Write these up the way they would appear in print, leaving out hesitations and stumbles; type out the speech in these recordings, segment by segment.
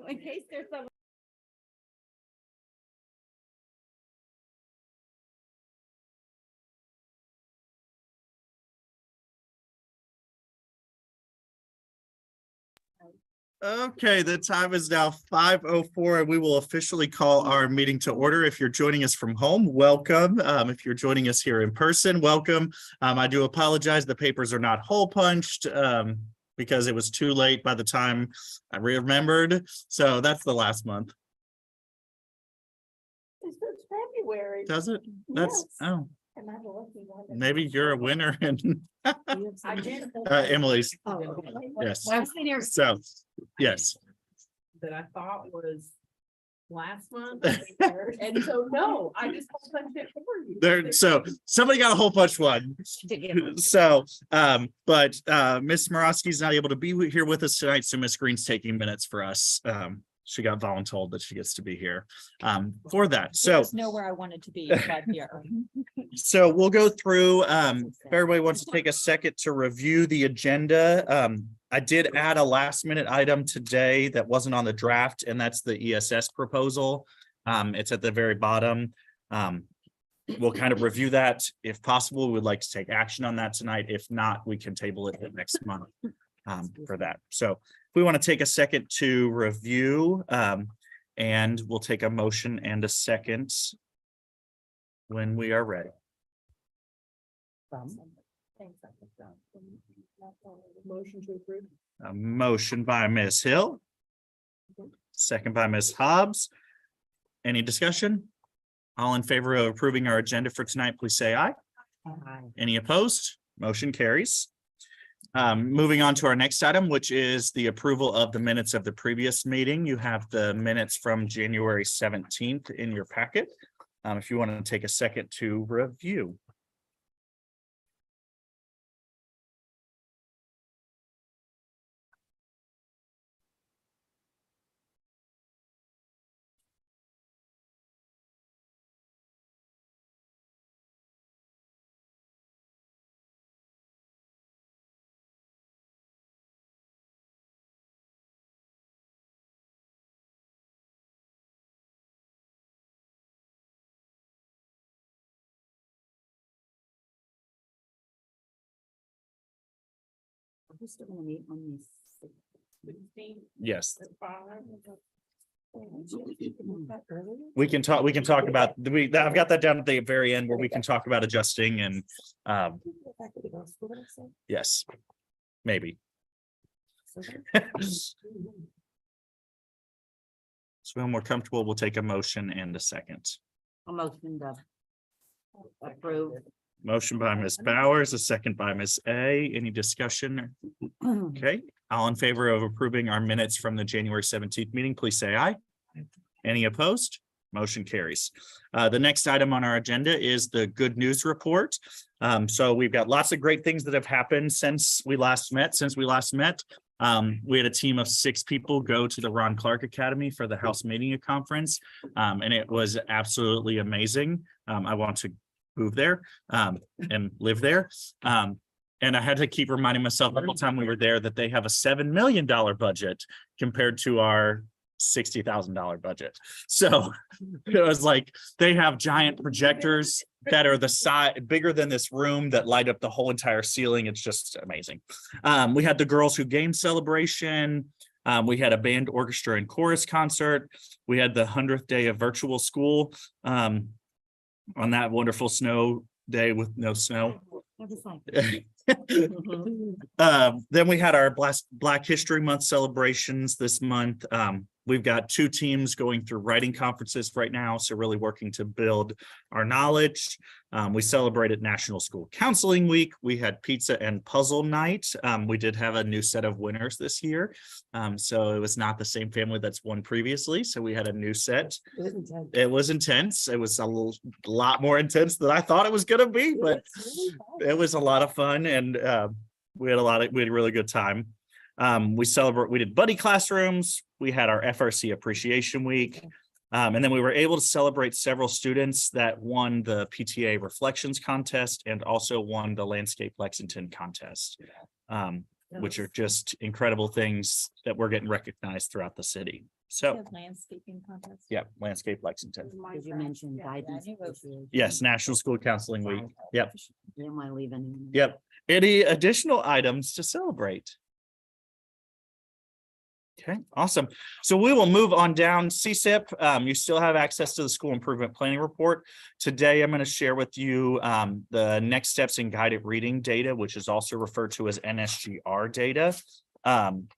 In case there's some. Okay, the time is now 5:04 and we will officially call our meeting to order. If you're joining us from home, welcome. If you're joining us here in person, welcome. I do apologize. The papers are not hole punched because it was too late by the time I remembered. So that's the last month. It's February. Does it? That's, Yes. oh, Am I the lucky one? maybe you're a winner and I did. Emily's. Oh, Yes. I've seen her. So, yes. That I thought was last month. And so, no, I just punched it for you. There, so somebody got a whole bunch one. So, but Miss Morosky's not able to be here with us tonight, so Miss Green's taking minutes for us. She got voluntold that she gets to be here for that. So Know where I wanted to be, but here. so we'll go through, if everybody wants to take a second to review the agenda. I did add a last minute item today that wasn't on the draft, and that's the ESS proposal. It's at the very bottom. We'll kind of review that. If possible, we'd like to take action on that tonight. If not, we can table it next month for that. So we want to take a second to review, and we'll take a motion and a second when we are ready. Motion to approve. A motion by Ms. Hill, second by Ms. Hobbs. Any discussion? All in favor of approving our agenda for tonight, please say aye. Any opposed? Motion carries. Moving on to our next item, which is the approval of the minutes of the previous meeting. You have the minutes from January 17th in your packet. If you want to take a second to review. We're still gonna meet on these. Yes, Earlier? we can talk about, I've got that down at the very end where we can talk about adjusting and, yes, maybe. So when we're comfortable, we'll take a motion and a second. A motion to approve. Motion by Ms. Bowers, a second by Ms. A. Any discussion? Okay, all in favor of approving our minutes from the January 17th meeting, please say aye. Any opposed? Motion carries. The next item on our agenda is the good news report. So we've got lots of great things that have happened since we last met. We had a team of 6 people go to the Ron Clark Academy for the House Media Conference, and it was absolutely amazing. I want to move there and live there. And I had to keep reminding myself the whole time we were there that they have a $7 million budget compared to our $60,000 budget. So it was like they have giant projectors that are the size bigger than this room that light up the whole entire ceiling. It's just amazing. We had the Girls Who Game celebration. We had a band, orchestra, and chorus concert. We had the 100th day of virtual school on that wonderful snow day with no snow. It was like, Then we had our Black History Month celebrations this month. We've got 2 teams going through writing conferences right now, so really working to build our knowledge. We celebrated National School Counseling Week. We had pizza and puzzle night. We did have a new set of winners this year. So it was not the same family that's won previously. So we had a new set. It was intense. It was a lot more intense than I thought it was going to be, but it was a lot of fun, and we had a really good time. We did buddy classrooms. We had our FRC Appreciation Week. And then we were able to celebrate several students that won the PTA Reflections Contest and also won the Landscape Lexington Contest, which are just incredible things that we're getting recognized throughout the city. So, landscaping contest. yeah, Landscape Lexington. Did you mention guidance? Yes, National School Counseling Week. Yep. Didn't want to leave any. Yep. Any additional items to celebrate? Okay, awesome. So we will move on down. CSIP, you still have access to the School Improvement Planning Report. Today, I'm going to share with you the next steps in guided reading data, which is also referred to as NSGR data.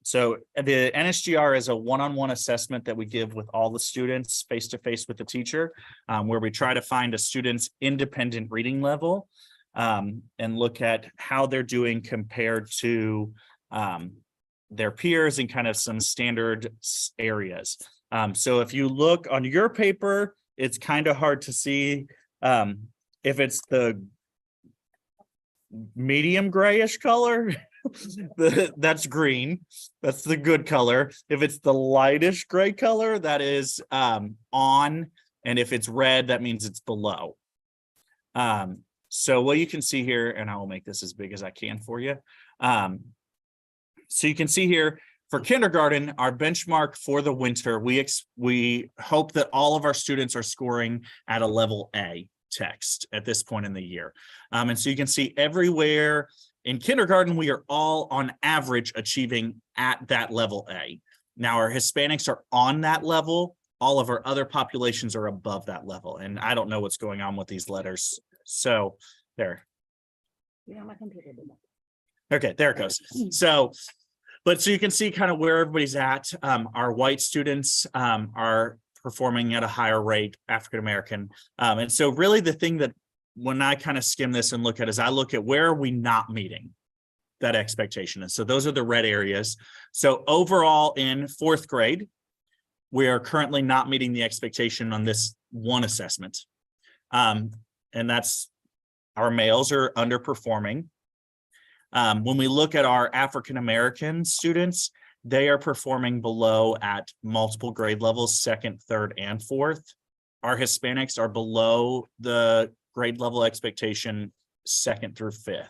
So the NSGR is a one-on-one assessment that we give with all the students face-to-face with the teacher, where we try to find a student's independent reading level and look at how they're doing compared to their peers and kind of some standard areas. So if you look on your paper, it's kind of hard to see if it's the medium grayish color, that's green. That's the good color. If it's the lightish gray color, that is on. And if it's red, that means it's below. So what you can see here, and I will make this as big as I can for you. So you can see here for kindergarten, our benchmark for the winter, we hope that all of our students are scoring at a level A text at this point in the year. And so you can see everywhere in kindergarten, we are all on average achieving at that level A. Now our Hispanics are on that level. All of our other populations are above that level. And I don't know what's going on with these letters. So there. Yeah, my computer did that. Okay, there it goes. So you can see kind of where everybody's at. Our white students are performing at a higher rate, African-American. And so really the thing that when I kind of skim this and look at is I look at where are we not meeting that expectation. And so those are the red areas. So overall in 4th grade, we are currently not meeting the expectation on this one assessment. And that's our males are underperforming. When we look at our African-American students, they are performing below at multiple grade levels, 2nd, 3rd, and 4th. Our Hispanics are below the grade level expectation 2nd through 5th.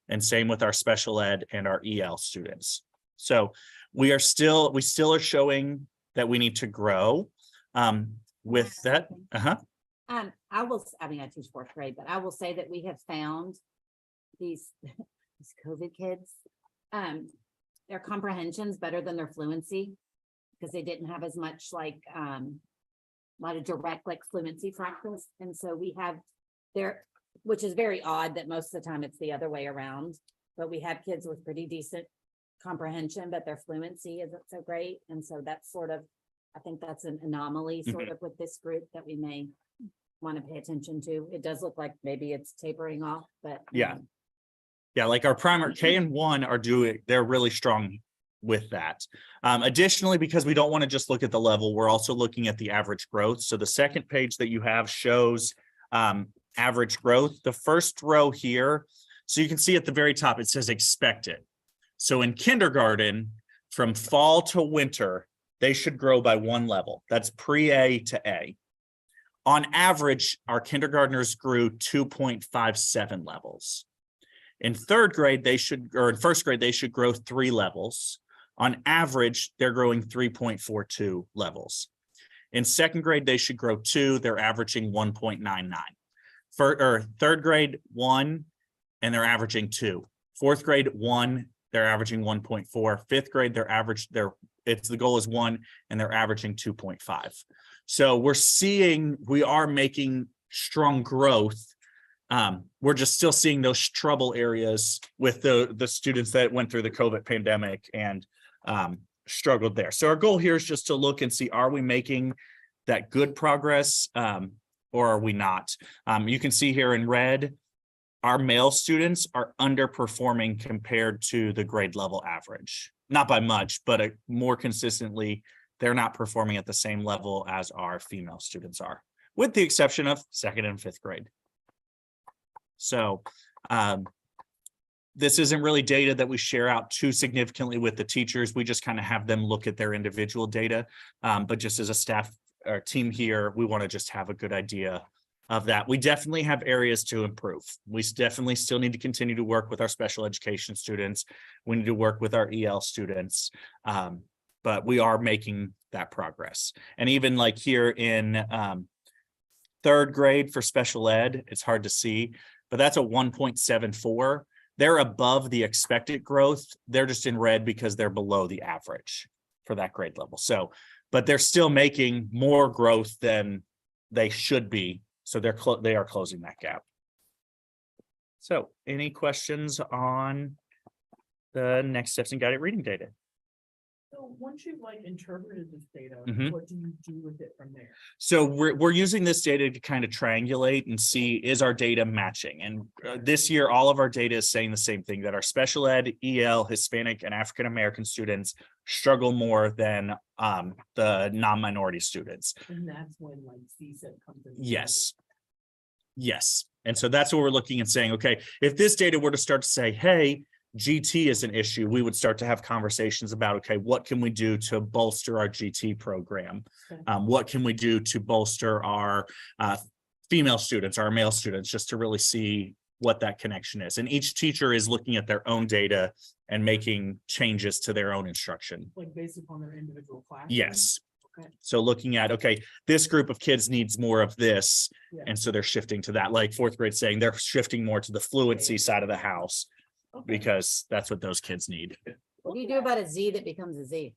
And same with our special ed and our EL students. So we still are showing that we need to grow with that. I teach 4th grade, but I will say that we have found these COVID kids, their comprehension's better than their fluency because they didn't have as much like a lot of direct like fluency practice. And so we have which is very odd that most of the time it's the other way around, but we have kids with pretty decent comprehension, but their fluency isn't so great. And so that's I think that's an anomaly sort of with this group that we may want to pay attention to. It does look like maybe it's tapering off, but yeah. Yeah, like our primary K and 1 they're really strong with that. Additionally, because we don't want to just look at the level, we're also looking at the average growth. So the second page that you have shows average growth. The first row here, so you can see at the very top, it says expected. So in kindergarten, from fall to winter, they should grow by 1 level. That's pre-A to A. On average, our kindergartners grew 2.57 levels. In 3rd grade, in 1st grade, they should grow 3 levels. On average, they're growing 3.42 levels. In 2nd grade, they should grow 2, they're averaging 1.99. 3rd grade, 1, and they're averaging 2. 4th grade, 1, they're averaging 1.4. 5th grade, the goal is 1, and they're averaging 2.5. So we are making strong growth we're just still seeing those trouble areas with the students that went through the COVID pandemic and struggled there. So our goal here is just to look and see, are we making that good progress or are we not? You can see here in red, our male students are underperforming compared to the grade level average. Not by much, but more consistently, they're not performing at the same level as our female students are, with the exception of 2nd and 5th grade. So this isn't really data that we share out too significantly with the teachers. We just kind of have them look at their individual data. But just as a staff or team here, we want to just have a good idea of that. We definitely have areas to improve. We definitely still need to continue to work with our special education students. We need to work with our EL students. But we are making that progress. And even like here in 3rd grade for special ed, it's hard to see, but that's a 1.74. They're above the expected growth. They're just in red because they're below the average for that grade level. So, but they're still making more growth than they should be. So they are closing that gap. So any questions on the next steps in guided reading data? So once you've like interpreted this data, Mhm. what do you do with it from there? So we're using this data to kind of triangulate and see, is our data matching? And this year, all of our data is saying the same thing, that our special ed, EL, Hispanic, and African-American students struggle more than the non-minority students. And that's when like CSEP comes in. Yes. Yes. And so that's what we're looking and saying, okay, if this data were to start to say, hey, GT is an issue, we would start to have conversations about, okay, what can we do to bolster our GT program? Okay. What can we do to bolster our female students, our male students, just to really see what that connection is. And each teacher is looking at their own data and making changes to their own instruction. Like based upon their individual class? Yes. Okay. So looking at, okay, this group of kids needs more of this. Yeah. And so they're shifting to that, like 4th grade saying they're shifting more to the fluency side of the house Okay. because that's what those kids need. What do you do about a Z that becomes a Z?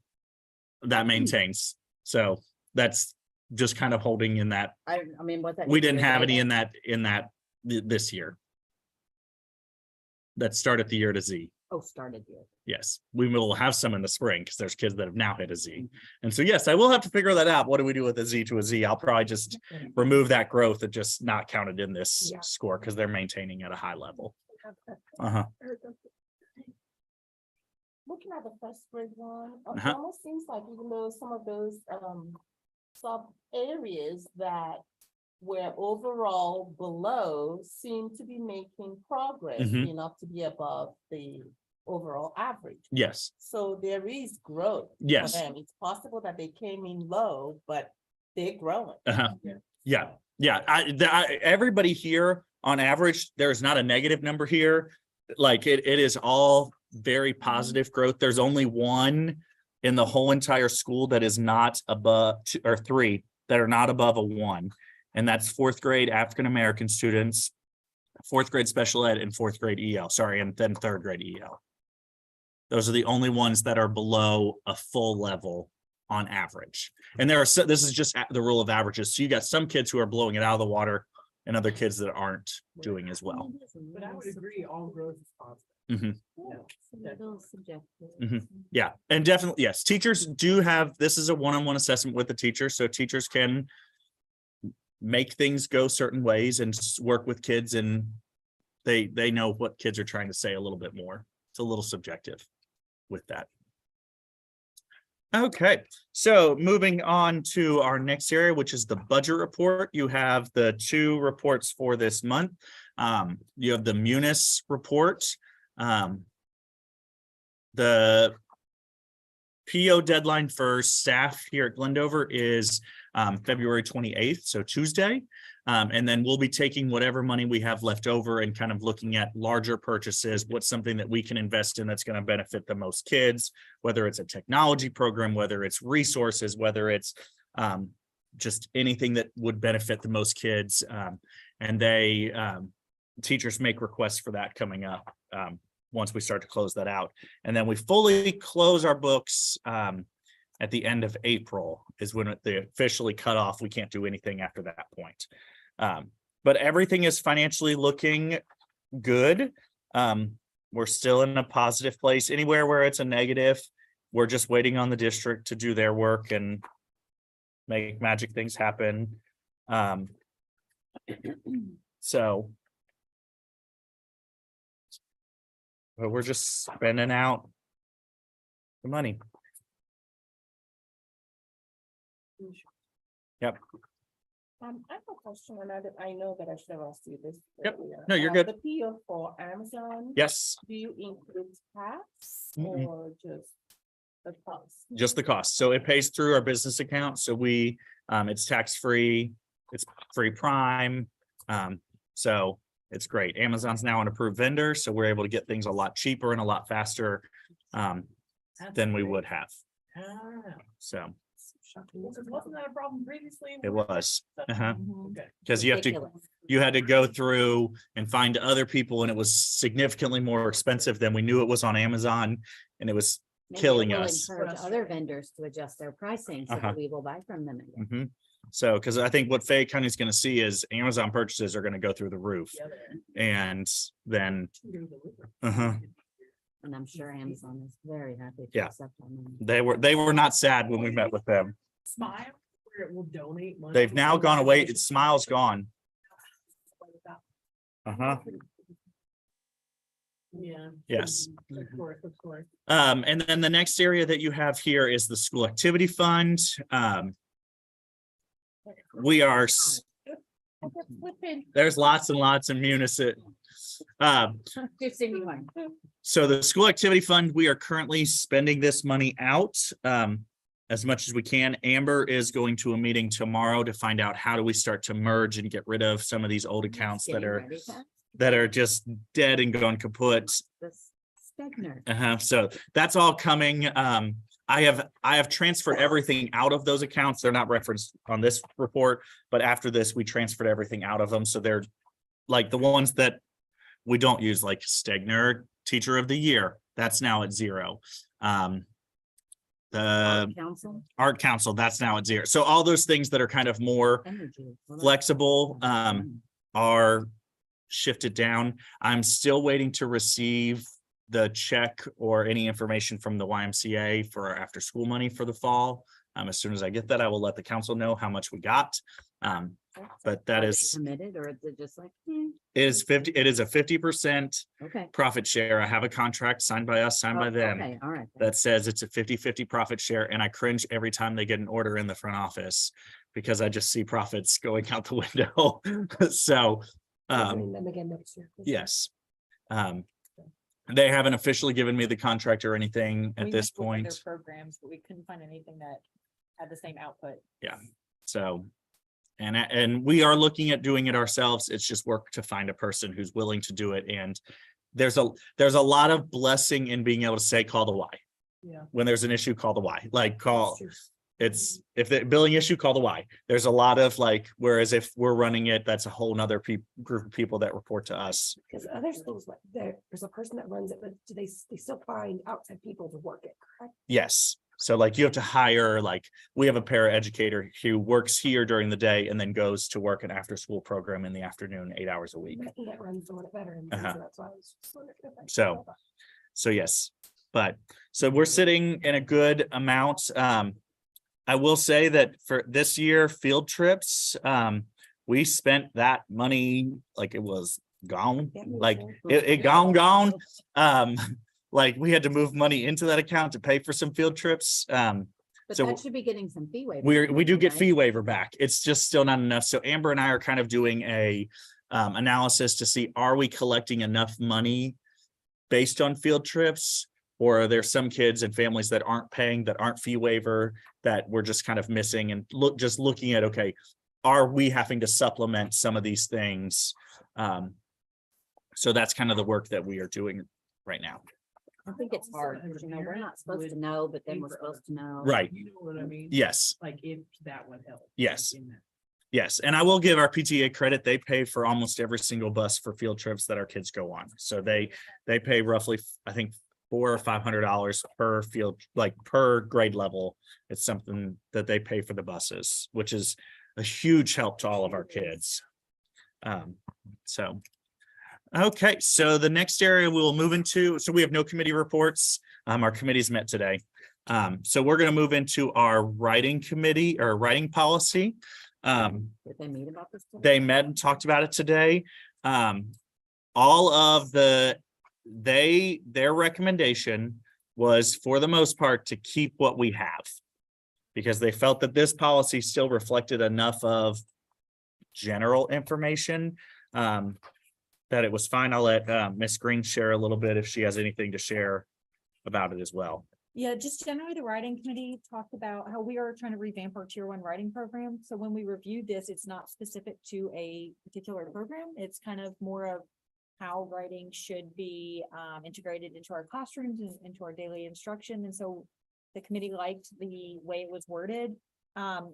That maintains. So that's just kind of holding in that. I mean, what that. We didn't have any in that this year. That start at the year to Z. Oh, started here. Yes, we will have some in the spring because there's kids that have now hit a Z. And so, yes, I will have to figure that out. What do we do with a Z to a Z? I'll probably just remove that growth and just not count it in this Yeah. score because they're maintaining at a high level. Uh-huh. Looking at the 1st grade one, Uh-huh. it almost seems like even though some of those sub areas that were overall below seem to be making progress Mhm. enough to be above the overall average. Yes, So there is growth. for Yes. them. It's possible that they came in low, but they're growing. uh-huh. Yeah. Everybody here on average, there's not a negative number here. Like it is all very positive growth. There's only one in the whole entire school that is not above or 3 that are not above a 1. And that's 4th grade African-American students, 4th grade special ed and 4th grade EL, sorry, and then 3rd grade EL. Those are the only ones that are below a full level on average. And this is just the rule of averages. So you got some kids who are blowing it out of the water and other kids that aren't doing as well. But I would agree, all growth is positive. Mhm. It's a little subjective. Mhm. Yeah, and definitely, yes, teachers do have, this is a one-on-one assessment with the teacher, so teachers can make things go certain ways and work with kids, and they know what kids are trying to say a little bit more. It's a little subjective with that. Okay, so moving on to our next area, which is the budget report. You have the 2 reports for this month. You have the Munis report. The PO deadline for staff here at Glendover is February 28th, so Tuesday. And then we'll be taking whatever money we have left over and kind of looking at larger purchases. What's something that we can invest in that's going to benefit the most kids, whether it's a technology program, whether it's resources, whether it's just anything that would benefit the most kids. And teachers make requests for that coming up once we start to close that out. And then we fully close our books at the end of April is when they officially cut off. We can't do anything after that point. but everything is financially looking good. We're still in a positive place. Anywhere where it's a negative, we're just waiting on the district to do their work and make magic things happen. So but we're just spending out the money. Yep. I have a question, and I know that I should have asked you this. Yep. earlier. No, you're good. The PO for Amazon. Yes, Do you include tax Mm-mm. or just the cost? just the cost. So it pays through our business account. So we, it's tax-free, it's free Prime. So it's great. Amazon's now an approved vendor, so we're able to get things a lot cheaper and a lot faster than we would have. Ah, So wasn't that a problem previously? it was. Uh-huh. Okay. Because you had to go through and find other people, and it was significantly more expensive than we knew it was on Amazon, and it was Maybe it killing will us. Encourage other vendors to adjust their pricing so Uh-huh. that we will buy from them again. Mhm. So, because I think what Fayette County is going to see is Amazon purchases are going to go through the roof, The other and then, end. uh-huh, And I'm sure Amazon is very happy to Yeah. accept them. they were not sad when we met with them. Smile, where it will donate money. They've now gone away. It's Smile's gone. Uh-huh. Yeah. Yes. Of course, of course. And then the next area that you have here is the school activity fund. We are, there's lots and lots of Munisat. Just anyone. So the school activity fund, we are currently spending this money out as much as we can. Amber is going to a meeting tomorrow to find out how do we start to merge and get rid of some of these old accounts that Getting are ready to- just dead and gone kaput. this Stegner. So that's all coming. I have transferred everything out of those accounts. They're not referenced on this report, but after this, we transferred everything out of them. So they're like the ones that we don't use, like Stegner Teacher of the Year. That's now at 0. The Council, Art Council, that's now at 0. So all those things that are kind of more energy. flexible are shifted down. I'm still waiting to receive the check or any information from the YMCA for our after school money for the fall. As soon as I get that, I will let the council know how much we got. But that Are they is committed, or is it just like, it is a 50% okay. profit share. I have a contract signed by us, signed by Oh, them, okay, all right. that says it's a 50-50 profit share, and I cringe every time they get an order in the front office because I just see profits going out the window. So Doing them again next year. yes. They haven't officially given me the contract or anything at We this looked at their point. Programs, but we couldn't find anything that had the same output. So, and we are looking at doing it ourselves. It's just work to find a person who's willing to do it. And there's a lot of blessing in being able to say, call the Y. Yeah. When there's an issue, call the Y, like it's, if the billing issue, call the Y. There's a lot of like, whereas if we're running it, that's a whole nother group of people that report to us. Because other schools, like there's a person that runs it, but do they still find outside people to work it, correct? Yes. So like you have to hire, like, we have a paraeducator who works here during the day and then goes to work an after school program in the afternoon, 8 hours a week. That runs the one at Veterans, Uh-huh. so that's why I was just wondering if that- So yes, but so we're sitting in a good amount. I will say that for this year, field trips, we spent that money like it was gone, That makes like sense. it gone. Like we had to move money into that account to pay for some field trips. But so that should be getting some fee waiver. we do get right? fee waiver back. It's just still not enough. So Amber and I are kind of doing a analysis to see, are we collecting enough money based on field trips? Or are there some kids and families that aren't paying, that aren't fee waiver, that we're just kind of missing, and just looking at, okay, are we having to supplement some of these things? So that's kind of the work that we are doing right now. I think it's hard, because we're not supposed to know, but then we're supposed to know. Right. You know what I mean? Yes, Like if that would help. Yes. In that. yes. And I will give our PTA credit. They pay for almost every single bus for field trips that our kids go on. So they pay roughly, I think, $400 or $500 per field, like per grade level. It's something that they pay for the buses, which is a huge help to all of our kids. So. Okay, so the next area we'll move into, so we have no committee reports. Our committees met today. So we're gonna move into our writing committee or writing policy. Did they meet about this? today? They met and talked about it today. All of their recommendation was for the most part to keep what we have. Because they felt that this policy still reflected enough of general information. That it was fine. I'll let Ms. Green share a little bit if she has anything to share about it as well. Yeah, just generally, the writing committee talked about how we are trying to revamp our tier 1 writing program. So when we reviewed this, it's not specific to a particular program. It's kind of more of how writing should be integrated into our classrooms and into our daily instruction. And so the committee liked the way it was worded.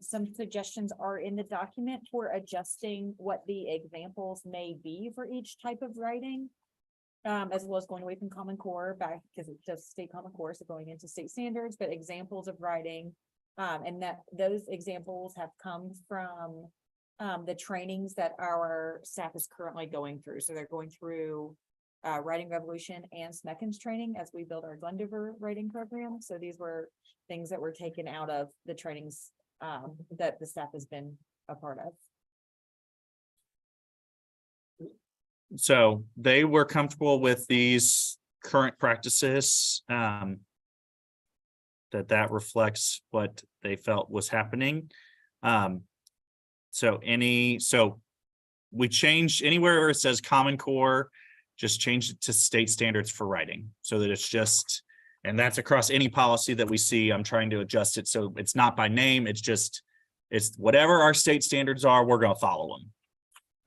Some suggestions are in the document for adjusting what the examples may be for each type of writing. As well as going away from Common Core back, because it does state Common Core, so going into state standards, but examples of writing. And that those examples have come from the trainings that our staff is currently going through. So they're going through Writing Revolution and Smeckens training as we build our Glendiver writing program. So these were things that were taken out of the trainings that the staff has been a part of. So they were comfortable with these current practices. That reflects what they felt was happening. So we changed anywhere where it says Common Core, just change it to state standards for writing so that it's just, and that's across any policy that we see. I'm trying to adjust it so it's not by name. It's just, it's whatever our state standards are, we're going to follow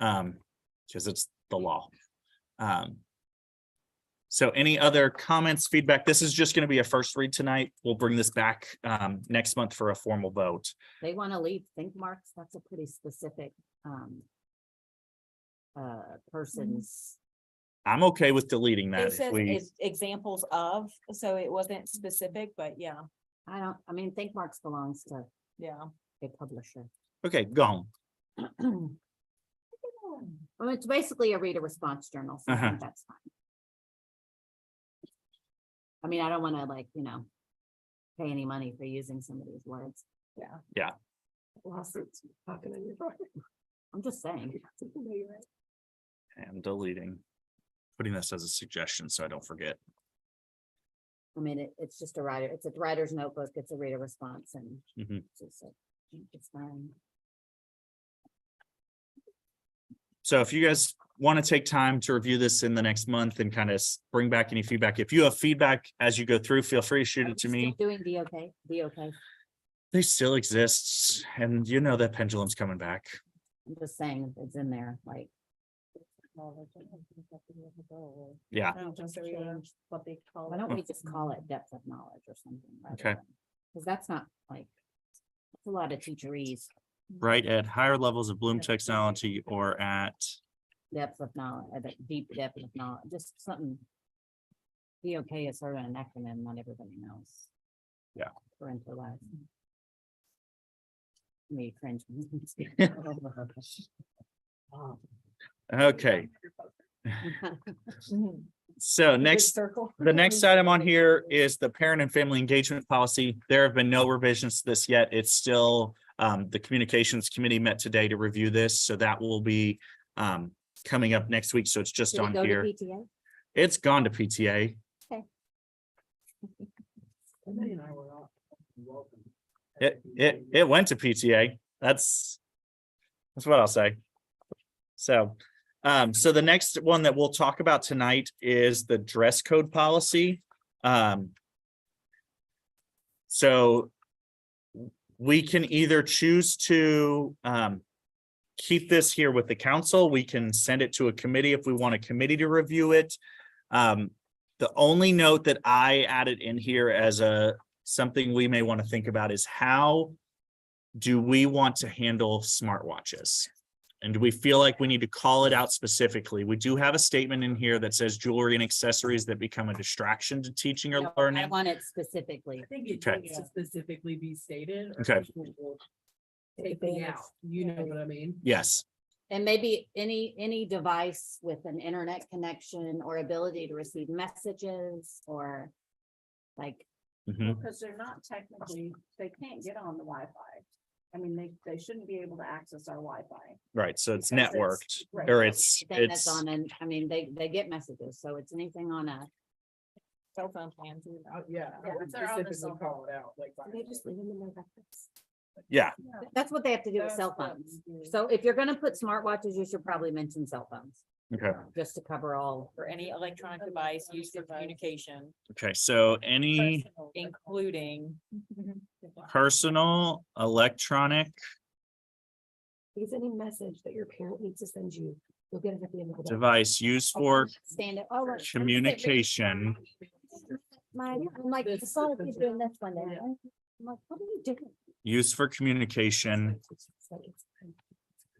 them. Because it's the law. So any other comments, feedback? This is just going to be a first read tonight. We'll bring this back next month for a formal vote. They want to leave think marks. That's a pretty specific person's. I'm okay with deleting that. It if says we, examples of, so it wasn't specific, but yeah, I mean, think marks belongs to yeah. a publisher. okay, go home. Well, it's basically a reader response journal, so I think that's fine. I mean, I don't want to pay any money for using somebody's words. Lawsuits knocking on your door. I'm just saying. And deleting. Putting this as a suggestion so I don't forget. I mean, it's just a writer, it's a writer's notebook, it's a reader response and Mhm. it's fine. So if you guys want to take time to review this in the next month and kind of bring back any feedback, if you have feedback as you go through, feel free to shoot it to me. Doing DOK. They still exist, and you know that pendulum's coming back. I'm just saying it's in there, Yeah. I don't think so either, what they call why it. don't we just call it depth of knowledge or something? Okay. Because that's not it's a lot of teacherese, Right at higher levels of Bloom technology or at, depth of knowledge, deep depth of knowledge, just something. DOK is sort of an acronym, not everybody knows. Yeah. Parental life. Me cringe. okay. So next, Circle. the next item on here is the parent and family engagement policy. There have been no revisions to this yet. It's still, the communications committee met today to review this, so that will be coming up next week. So it's just Did it on go to here. PTA? It's gone to PTA. It went to PTA. That's what I'll say. So, so the next one that we'll talk about tonight is the dress code policy. So we can either choose to keep this here with the council. We can send it to a committee if we want a committee to review it. The only note that I added in here as something we may want to think about is how do we want to handle smartwatches? And do we feel like we need to call it out specifically? We do have a statement in here that says jewelry and accessories that become a distraction to teaching or No, I learning. want it specifically. I think it Okay. needs to specifically be stated. or Okay. else we will take me out, you know what I mean? Yes. And maybe any device with an internet connection or ability to receive messages or like, Mhm. Because they're not technically, they can't get on the Wi-Fi. I mean, they shouldn't be able to access our Wi-Fi. Right, so it's Because it's- networked, right. or it's, thing that's it's, on, and I mean, they get messages, so it's anything on a, Cell phone plans. Yeah. Yeah, I would if they're on the specifically cell call it out, like. They just leave them in their backpacks. yeah, that's what they have to do with That's cell what phones. we do. So if you're gonna put smartwatches, you should probably mention cell phones, okay, just to cover all. For any electronic device used for communication, okay, so any including. personal electronic Because any message that your parent needs to send you, you'll get it at the end of the day. device used for Stand it. Oh, look, communication I'm like, I saw you doing this one day. I'm like, what are you doing? used for communication,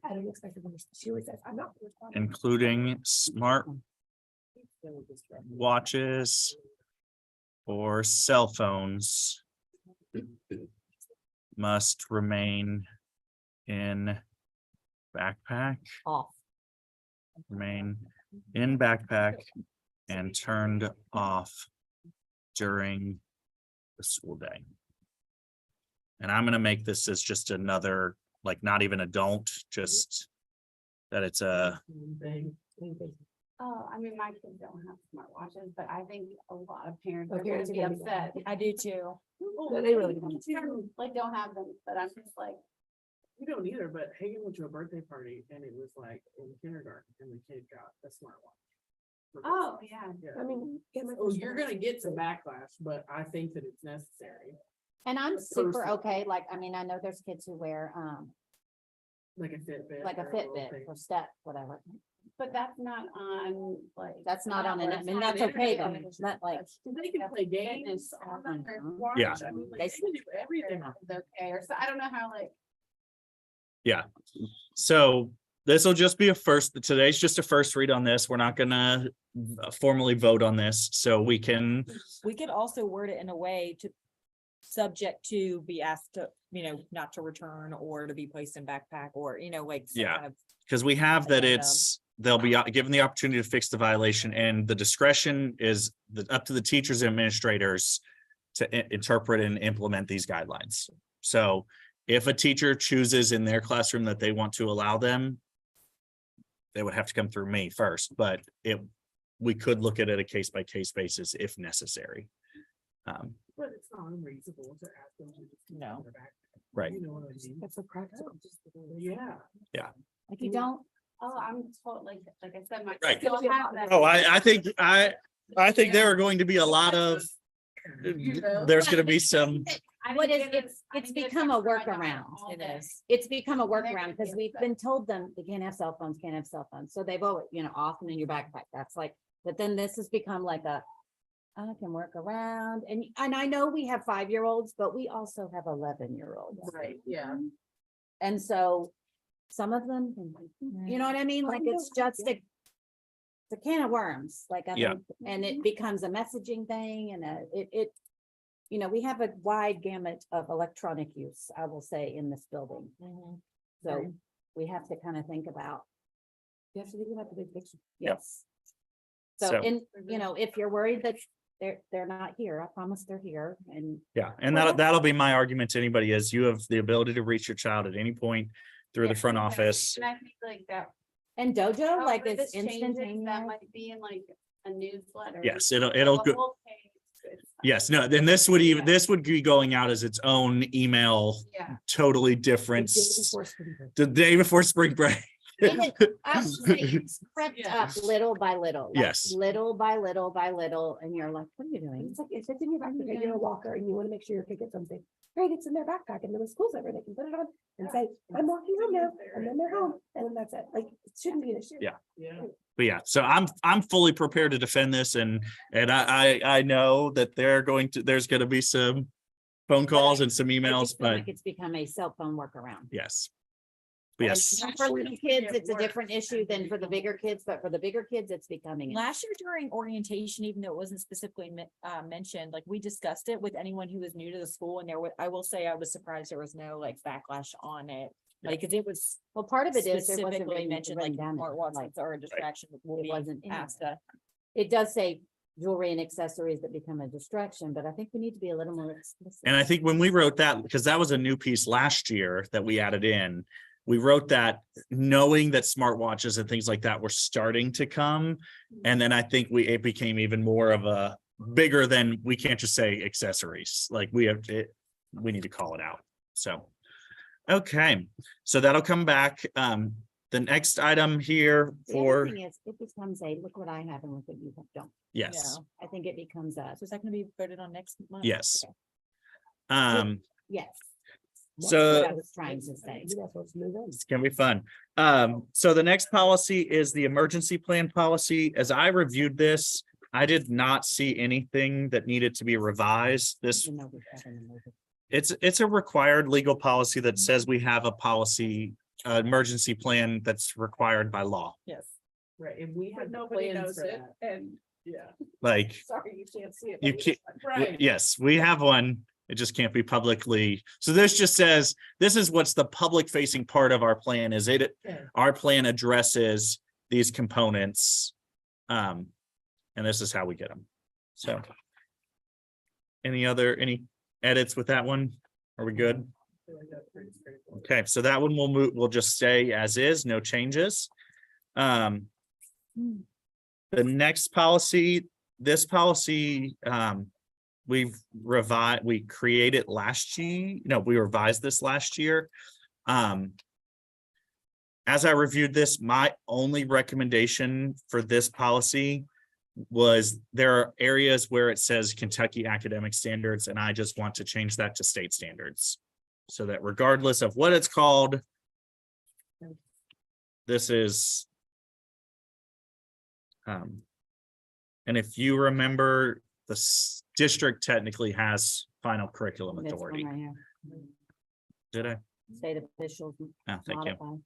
I don't expect her to, she always says, I'm not. including smart watches or cell phones must remain in backpack, Off. remain in backpack and turned off during the school day. And I'm gonna make this as just another, like, not even a don't, just that it's a, Oh, I mean, my kids don't have smartwatches, but I think a lot of parents Oh, are gonna parents are be gonna be upset. I do too. No, they really don't. Like, don't have them, but I'm just like, We don't either, but Hagen went to a birthday party and it was like in kindergarten and the kid got a smartwatch. oh, yeah. I mean. get my Oh, first you're one. gonna get some backlash, but I think that it's necessary, And I'm A super person. okay, like, I mean, I know there's kids who wear, like a Fitbit. like a or little Fitbit thing. or step, whatever. But that's not on, like. That's not on it. I it's mean, not that's on okay internet. though. It's not like, They can play games. Fitness on their Mhm. watch. Yeah. I mean, like, They- they can do everything. It's okay, or so, I don't know how, like, so this will just be a first, today's just a first read on this. We're not gonna formally vote on this, so we can, We could also word it in a way to, subject to be asked to, not to return or to be placed in backpack or, like. some Yeah. kind of- because we have that Addendum. it's, they'll be given the opportunity to fix the violation, and the discretion is up to the teachers and administrators to interpret and implement these guidelines. So if a teacher chooses in their classroom that they want to allow them, they would have to come through me first, but we could look at it a case by case basis if necessary. But it's not unreasonable to ask them to just. keep it No. in their backpack. Right. You know what I mean? That's so practical. Yeah. like you don't, oh, I'm told, like I said, my. Right. kids don't have that. Oh, I think there are going to be a lot of, there's gonna be some, I what didn't is, give it's I didn't give become a them for my daughter workaround. all It day. is. It's become a they're workaround gonna because be we've upset. been told them they can't have cell phones. So they've always, off and in your backpack. That's like, but then this has become like I can work around, and I know we have 5-year-olds, but we also have 11-year-olds. Right, yeah. And so some of them, you know what I mean? Like it's just it's a can of worms, like I Yeah. think, and it becomes a messaging thing and we have a wide gamut of electronic use, I will say, in this building. So Right. we have to kind of think about, You have to think about the big picture. Yep. yes. So, So- and, if you're worried that they're not here, I promise they're here, and yeah, and that'll be my argument to anybody, is you have the ability to reach your child at any point through the Yes, front Yeah, office. And I think like that. Dojo, like however it's this changes, instantaneous. That might be in like a newsletter. Yes, it'll The go, whole page, it's fine. yes, no, then this would be going out as its own email, Yeah. totally The different. day before spring break. The day before spring break. And it's crept Yeah. up little by little. like, Yes. Little by little by little, and you're like, what are you doing? It's like, if it's in your backpack, you're a walker and you want to make sure your kid gets something, great, it's in their backpack, and then when school's over, they can put it on and say, I'm walking home now, and then they're home, and then that's it, like, it shouldn't be an issue. Yeah. Yeah. But yeah, so I'm fully prepared to defend this, and I know that there's gonna be some phone calls and some I emails, just feel but like it's become a cell phone workaround. yes. And Yes, For little kids, it's a work. different issue than for the bigger kids, but for the bigger kids, it's becoming. Last year during orientation, even though it wasn't specifically mentioned, like we discussed it with anyone who was new to the school, and I will say I was surprised there was no like backlash on it. Like, cause it was Well, part of it is there wasn't specifically written mentioned like down. smartwatches are a distraction that will It be wasn't in asked there. to. It does say jewelry and accessories that become a distraction, but I think we need to be a little more explicit. And I think when we wrote that, because that was a new piece last year that we added in, we wrote that knowing that smartwatches and things like that were starting to come. And then I think it became even more of a bigger than, we can't just say accessories, like we need to call it out. So, okay, so that'll come back. The next item here The other for, thing is, it becomes a, look what I have and look what you don't. yes, I think it becomes a, So is that gonna be voted on next month? yes. Okay. yes. That's So- what I was trying to say. Maybe that's what's moving. It's gonna be fun. So the next policy is the emergency plan policy. As I reviewed this, I did not see anything that needed to be revised. This, You know, we have an emergency. it's a required legal policy that says we have a policy, emergency plan that's required by law. Yes. Right, and we But had nobody plans knows for it, that. and, yeah, Like, sorry, you can't see it. you but can't, Right. yes, we have one. It just can't be publicly. So this just says, this is what's the public facing part of our plan is it, Okay. our plan addresses these components. And this is how we get them. So. Any edits with that one? Are we good? I feel like that's pretty straightforward. Okay, so that one will move, we'll just stay as is, no changes. The next policy, this policy, we created last year, no, we revised this last year. As I reviewed this, my only recommendation for this policy was there are areas where it says Kentucky academic standards, and I just want to change that to state standards. So that regardless of what it's called, this is. And if you remember, the district technically has final curriculum This one authority. right here. Did I? State officials. Oh, thank you. modify.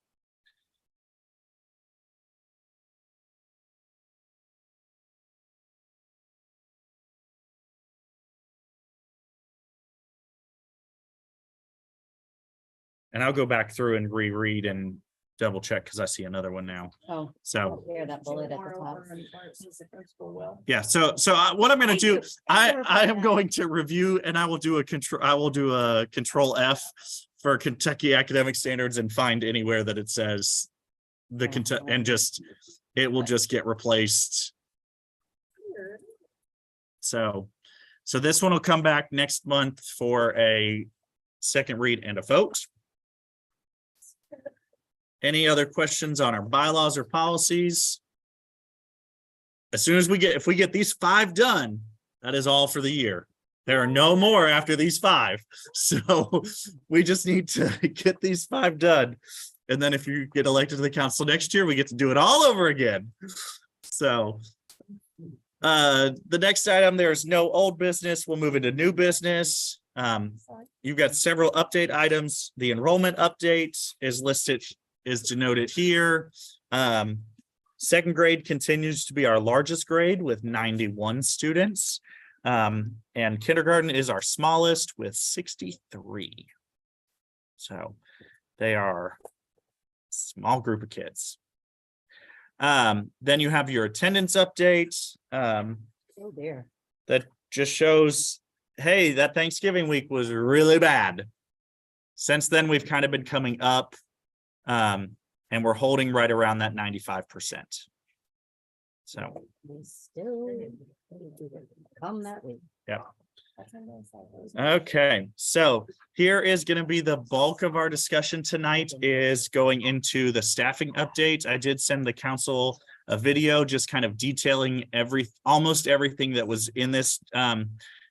And I'll go back through and reread and double check because I see another one now. Oh, So, there, that bullet at the top. Moreover, and Art says the principal will. yeah, so what I'm gonna do, I am going to review and I will do a control F for Kentucky academic standards and find anywhere that it says the Kentucky, and just, it will just get replaced. So this one will come back next month for a second read and a vote. Any other questions on our bylaws or policies? As soon as if we get these 5 done, that is all for the year. There are no more after these 5. So we just need to get these 5 done. And then if you get elected to the council next year, we get to do it all over again. So the next item, there's no old business. We'll move into new business. You've got several update items. The enrollment update is denoted here. Second grade continues to be our largest grade with 91 students. And kindergarten is our smallest with 63. So they are a small group of kids. Then you have your attendance update. Oh, dear. That just shows, hey, that Thanksgiving week was really bad. Since then, we've kind of been coming up, and we're holding right around that 95%. So, We still come that way. okay, so here is going to be the bulk of our discussion tonight is going into the staffing update. I did send the council a video just kind of detailing almost everything that was in this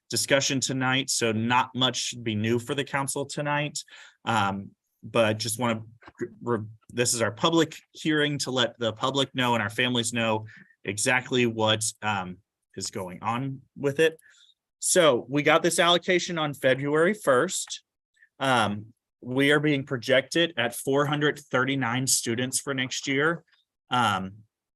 discussion tonight. So not much should be new for the council tonight. But I just want to, this is our public hearing to let the public know and our families know exactly what is going on with it. So we got this allocation on February 1st. We are being projected at 439 students for next year.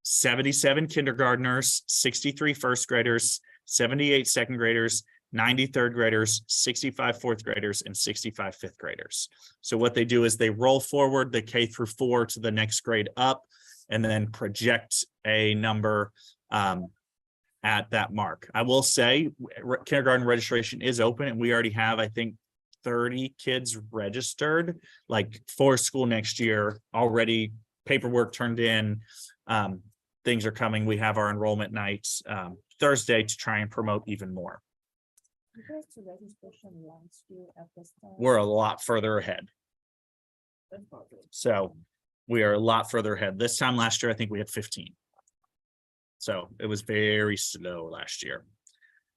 77 kindergartners, 63 first graders, 78 second graders, 90 third graders, 65 fourth graders, and 65 fifth graders. So what they do is they roll forward the K through 4 to the next grade up, and then project a number at that mark. I will say kindergarten registration is open, and we already have, I think, 30 kids registered, like for school next year already. Paperwork turned in. Things are coming. We have our enrollment nights Thursday to try and promote even more. Compared to registration last year at this time. We're a lot further ahead. So we are a lot further ahead. This time last year, I think we had 15. So it was very slow last year.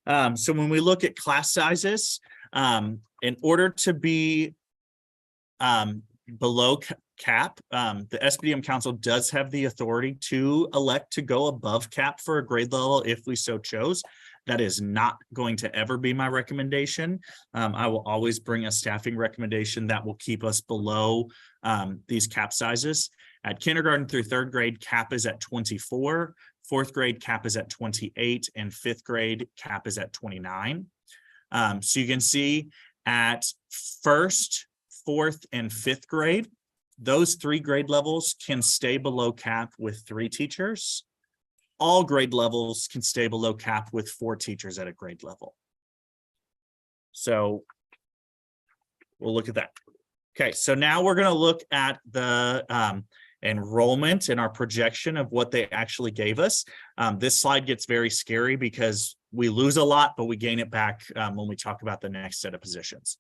So when we look at class sizes, in order to be below cap, the SBDM Council does have the authority to elect to go above cap for a grade level if we so chose. That is not going to ever be my recommendation. I will always bring a staffing recommendation that will keep us below these cap sizes. At kindergarten through third grade, cap is at 24. Fourth grade cap is at 28, and fifth grade cap is at 29. So you can see at first, fourth, and fifth grade, those 3 grade levels can stay below cap with 3 teachers. All grade levels can stay below cap with 4 teachers at a grade level. So we'll look at that. Okay, so now we're going to look at the enrollment and our projection of what they actually gave us. This slide gets very scary because we lose a lot, but we gain it back when we talk about the next set of positions.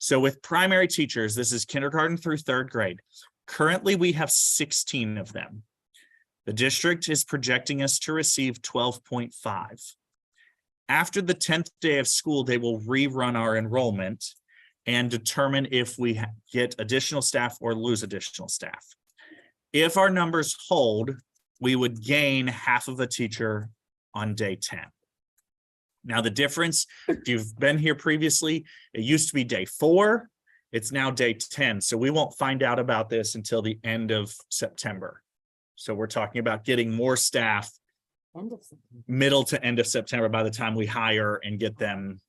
So with primary teachers, this is kindergarten through third grade. Currently, we have 16 of them. The district is projecting us to receive 12.5. After the 10th day of school, they will rerun our enrollment and determine if we get additional staff or lose additional staff. If our numbers hold, we would gain half of a teacher on day 10. Now, the difference, if you've been here previously, it used to be day 4. It's now day 10. So we won't find out about this until the end of September. So we're talking about getting more staff End of September. middle to end of September by the time we hire and get them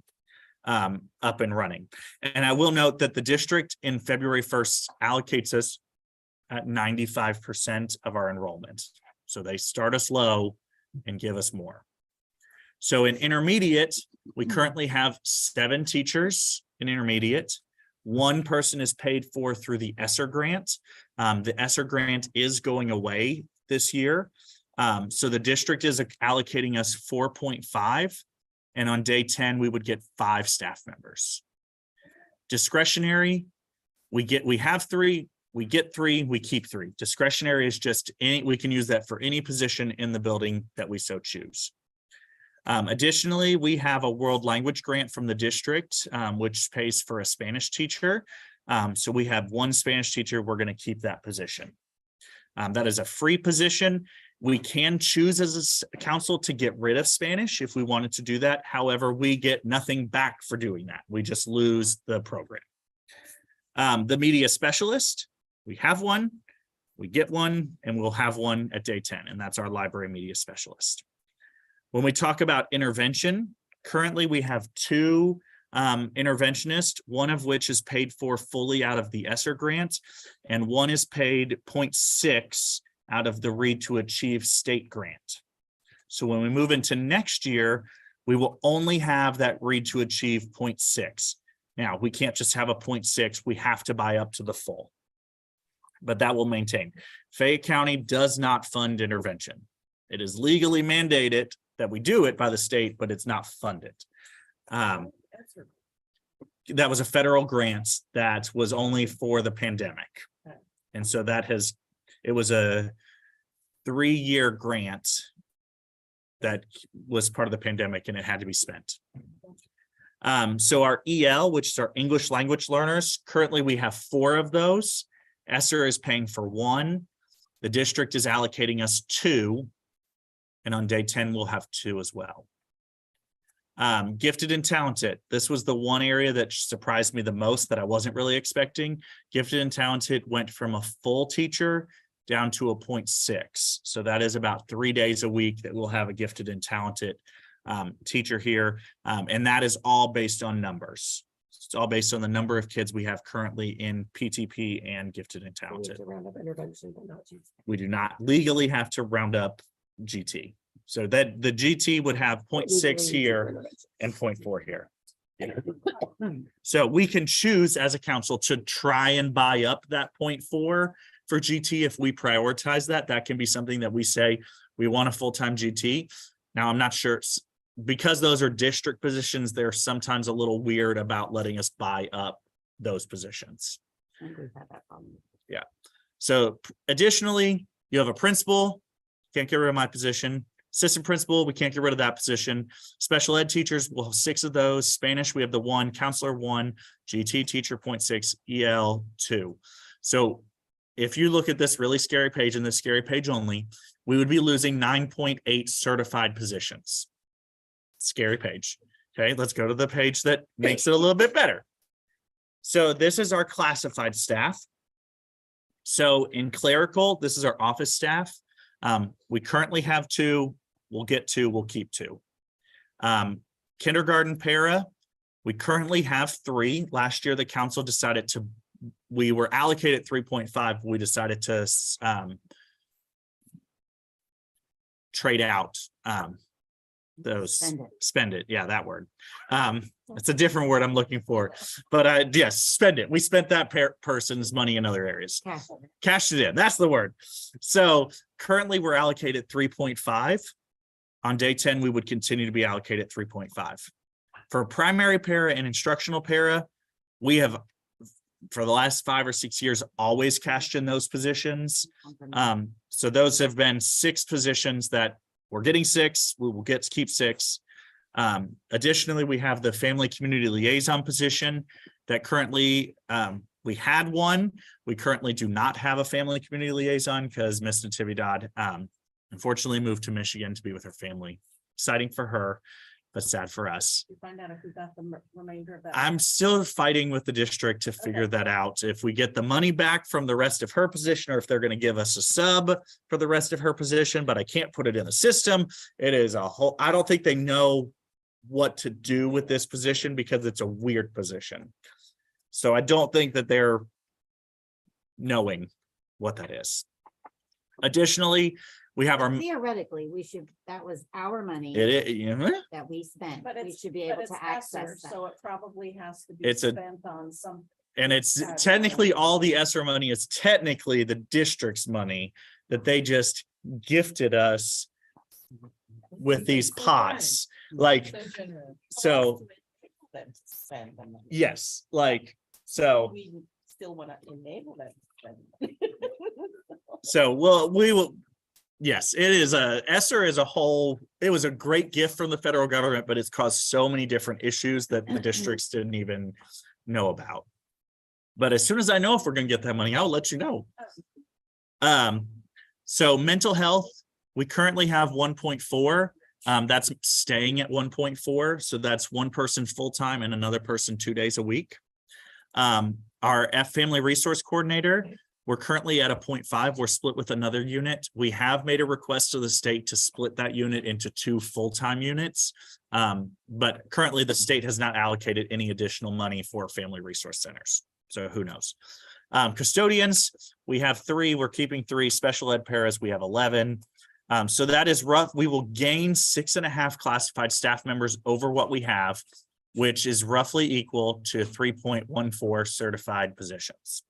up and running. And I will note that the district in February 1st allocates us at 95% of our enrollment. So they start us low and give us more. So in intermediate, we currently have 7 teachers in intermediate. 1 person is paid for through the ESSER grant. The ESSER grant is going away this year. So the district is allocating us 4.5, and on day 10, we would get 5 staff members. Discretionary, we have 3, we get 3, we keep 3. Discretionary is just we can use that for any position in the building that we so choose. Additionally, we have a world language grant from the district, which pays for a Spanish teacher. So we have 1 Spanish teacher. We're going to keep that position. That is a free position. We can choose as a council to get rid of Spanish if we wanted to do that. However, we get nothing back for doing that. We just lose the program. The media specialist, we have 1, we get 1, and we'll have 1 at day 10, and that's our library media specialist. When we talk about intervention, currently we have 2 interventionists, one of which is paid for fully out of the ESSER grant, and 1 is paid 0.6 out of the Read to Achieve state grant. So when we move into next year, we will only have that Read to Achieve 0.6. Now, we can't just have a 0.6, we have to buy up to the full, but that will maintain. Fayette County does not fund intervention. It is legally mandated that we do it by the state, but it's not funded. That was a federal grant that was only for the pandemic. And so it was a 3-year grant that was part of the pandemic, and it had to be spent. So our EL, which is our English language learners, currently we have 4 of those. ESSER is paying for 1. The district is allocating us 2. And on day 10, we'll have 2 as well. Gifted and talented. This was the one area that surprised me the most that I wasn't really expecting. Gifted and talented went from a full teacher down to a 0.6. So that is about 3 days a week that we'll have a gifted and talented teacher here. And that is all based on numbers. It's all based on the number of kids we have currently in PTP and gifted and We need talented. to round up intervention, but not GT. We do not legally have to round up GT. So that the GT would have 0.6 here and 0.4 here. So we can choose as a council to try and buy up that 0.4 for GT. If we prioritize that, that can be something that we say we want a full-time GT. Now, I'm not sure, because those are district positions, they're sometimes a little weird about letting us buy up those positions. I think we've had that problem. So additionally, you have a principal, can't get rid of my position. Assistant principal, we can't get rid of that position. Special ed teachers, we'll have 6 of those. Spanish, we have the 1, counselor 1, GT teacher 0.6, EL 2. So if you look at this really scary page and this scary page only, we would be losing 9.8 certified positions. Scary page. Okay, let's go to the page that makes it a little bit better. So this is our classified staff. So in clerical, this is our office staff. We currently have 2, we'll get 2, we'll keep 2. Kindergarten para, we currently have 3. Last year, the council decided to, we were allocated 3.5, we decided to trade out those, spend it, yeah, that word. It's a different word I'm looking for, but yes, spend it. We spent that person's money in other areas. Cashed it in, that's the word. So currently we're allocated 3.5. On day 10, we would continue to be allocated 3.5. For primary para and instructional para, we have, for the last 5 or 6 years, always cashed in those positions. So those have been 6 positions that we're getting 6, we will get to keep 6. Additionally, we have the family community liaison position that currently we had 1. We currently do not have a family community liaison because Miss Natividad unfortunately moved to Michigan to be with her family. Exciting for her, but sad for us. You find out if we got the remainder of that. I'm still fighting with the district to figure that out. If we get the money back from the rest of her position, or if they're going to give us a sub for the rest of her position, but I can't put it in the system. It is a whole, I don't think they know what to do with this position because it's a weird position. So I don't think that they're knowing what that is. Additionally, we have our, Theoretically, we should, that was our money that we spent. But We it's, should be but able it's to ESSER, access that. so it probably has to be It's a- spent on some. and it's technically all the ESSER money is technically the district's money that they just gifted us with these pots. Like, so, yes, like, so, We still want to enable them. to spend. so we will. Yes, it is ESSER as a whole. It was a great gift from the federal government, but it's caused so many different issues that the districts didn't even know about. But as soon as I know if we're going to get that money, I'll let you know. So mental health, we currently have 1.4. That's staying at 1.4. So that's 1 person full-time and another person 2 days a week. Our family resource coordinator, we're currently at a 0.5. We're split with another unit. We have made a request to the state to split that unit into 2 full-time units. But currently the state has not allocated any additional money for family resource centers. So who knows? Custodians, we have 3. We're keeping 3. Special ed paras, we have 11. So that is rough. We will gain 6.5 classified staff members over what we have, which is roughly equal to 3.14 certified positions.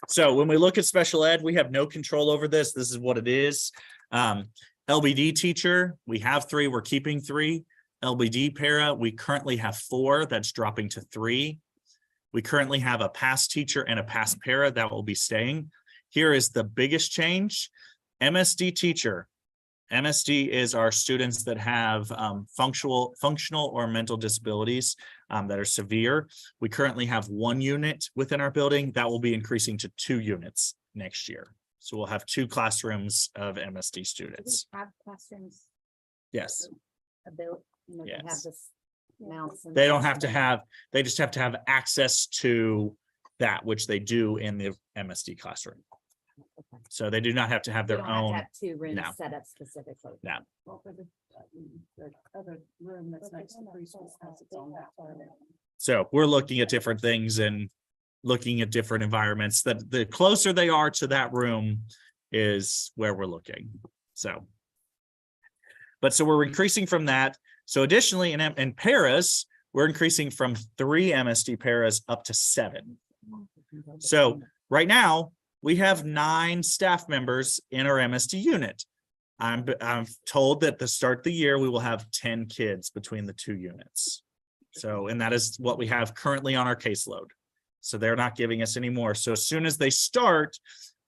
So when we look at special ed, we have no control over this. This is what it is. LBD teacher, we have 3, we're keeping 3. LBD para, we currently have 4, that's dropping to 3. We currently have a past teacher and a past para that will be staying. Here is the biggest change. MSD teacher. MSD is our students that have functional or mental disabilities that are severe. We currently have 1 unit within our building that will be increasing to 2 units next year. So we'll have 2 classrooms of MSD Do we students. have classrooms? Yes, About, you know, they have Yes. this mounts and they don't have to have, they just have to have access to that, which they do in the MSD classroom. So they do not have to have They their don't have to own. have 2 rooms No. set up specifically. No. Well, for the So we're looking at different things and looking at different environments, that the closer they are to that room is where we're looking. So. But so we're increasing from that. So additionally, in paras, we're increasing from 3 MSD paras up to 7. So right now, we have 9 staff members in our MSD unit. I'm told that to start the year, we will have 10 kids between the 2 units. So, and that is what we have currently on our caseload. So they're not giving us any more. So as soon as they start,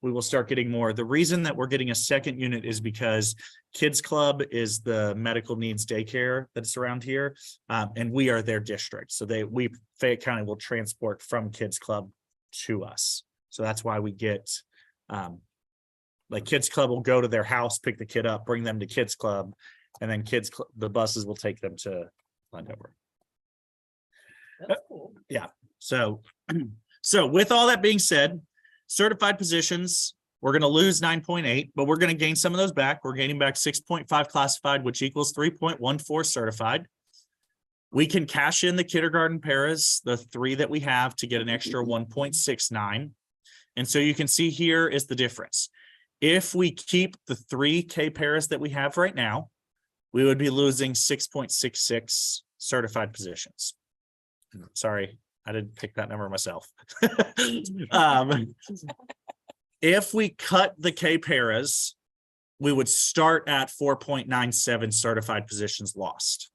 we will start getting more. The reason that we're getting a second unit is because Kids Club is the medical needs daycare that's around here. And we are their district. So Fayette County will transport from Kids Club to us. So that's why we get, like Kids Club will go to their house, pick the kid up, bring them to Kids Club, and then the buses will take them to Landover. That's cool. Yeah. So with all that being said, certified positions, we're going to lose 9.8, but we're going to gain some of those back. We're gaining back 6.5 classified, which equals 3.14 certified. We can cash in the kindergarten paras, the 3 that we have, to get an extra 1.69. And so you can see here is the difference. If we keep the 3 K paras that we have right now, we would be losing 6.66 certified positions. Sorry, I didn't pick that number myself. If we cut the K paras, we would start at 4.97 certified positions lost.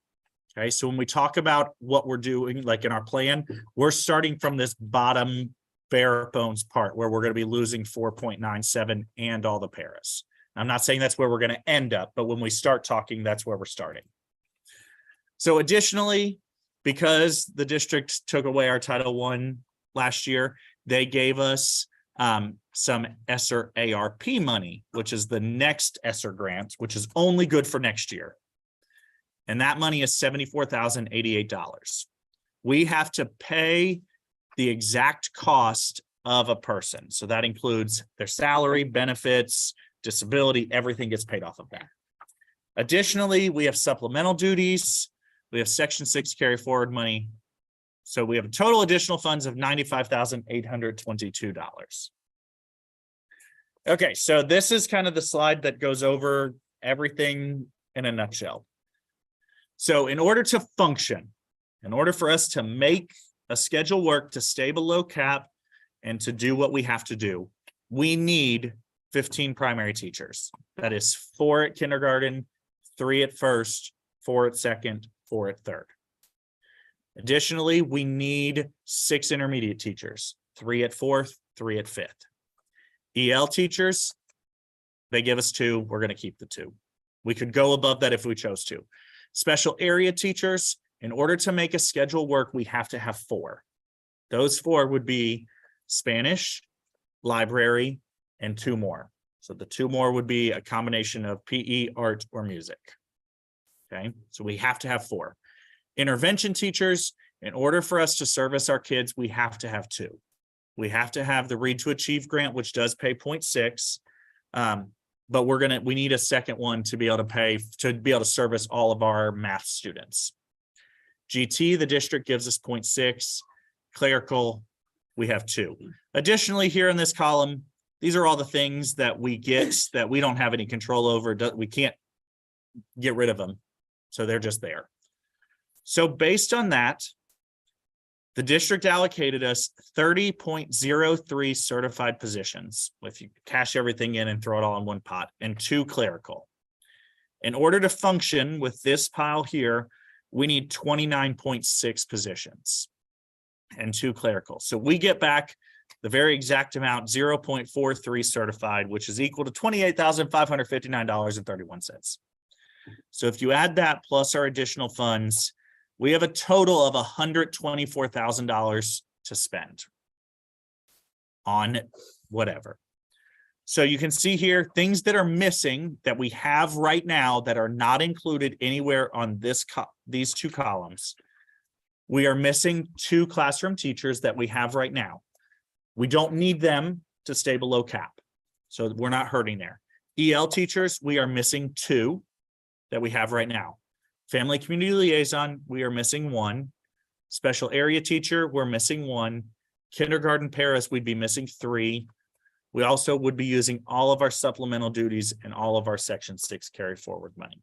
Okay, so when we talk about what we're doing, like in our plan, we're starting from this bottom bare bones part where we're going to be losing 4.97 and all the paras. I'm not saying that's where we're going to end up, but when we start talking, that's where we're starting. So additionally, because the district took away our Title I last year, they gave us some ESSER ARP money, which is the next ESSER grant, which is only good for next year. And that money is $74,088. We have to pay the exact cost of a person. So that includes their salary, benefits, disability, everything gets paid off of that. Additionally, we have supplemental duties. We have Section 6 carry forward money. So we have a total additional funds of $95,822. Okay, so this is kind of the slide that goes over everything in a nutshell. So in order to function, in order for us to make a schedule work, to stay below cap, and to do what we have to do, we need 15 primary teachers. That is 4 at kindergarten, 3 at first, 4 at second, 4 at third. Additionally, we need 6 intermediate teachers, 3 at fourth, 3 at fifth. EL teachers, they give us 2. We're going to keep the 2. We could go above that if we chose to. Special area teachers, in order to make a schedule work, we have to have 4. Those 4 would be Spanish, library, and 2 more. So the 2 more would be a combination of PE, art, or music. Okay, so we have to have 4. Intervention teachers, in order for us to service our kids, we have to have 2. We have to have the Read to Achieve grant, which does pay 0.6. But we need a second one to be able to service all of our math students. GT, the district gives us 0.6. Clerical, we have 2. Additionally, here in this column, these are all the things that we get that we don't have any control over. We can't get rid of them. So they're just there. So based on that, the district allocated us 30.03 certified positions. If you cash everything in and throw it all in one pot, and 2 clerical. In order to function with this pile here, we need 29.6 positions and 2 clerical. So we get back the very exact amount, 0.43 certified, which is equal to $28,559.31. So if you add that plus our additional funds, we have a total of $124,000 to spend on whatever. So you can see here things that are missing that we have right now that are not included anywhere on these 2 columns. We are missing 2 classroom teachers that we have right now. We don't need them to stay below cap. So we're not hurting there. EL teachers, we are missing 2 that we have right now. Family community liaison, we are missing one. Special area teacher, we're missing one. Kindergarten paras, we'd be missing 3. We also would be using all of our supplemental duties and all of our Section 6 carry forward money.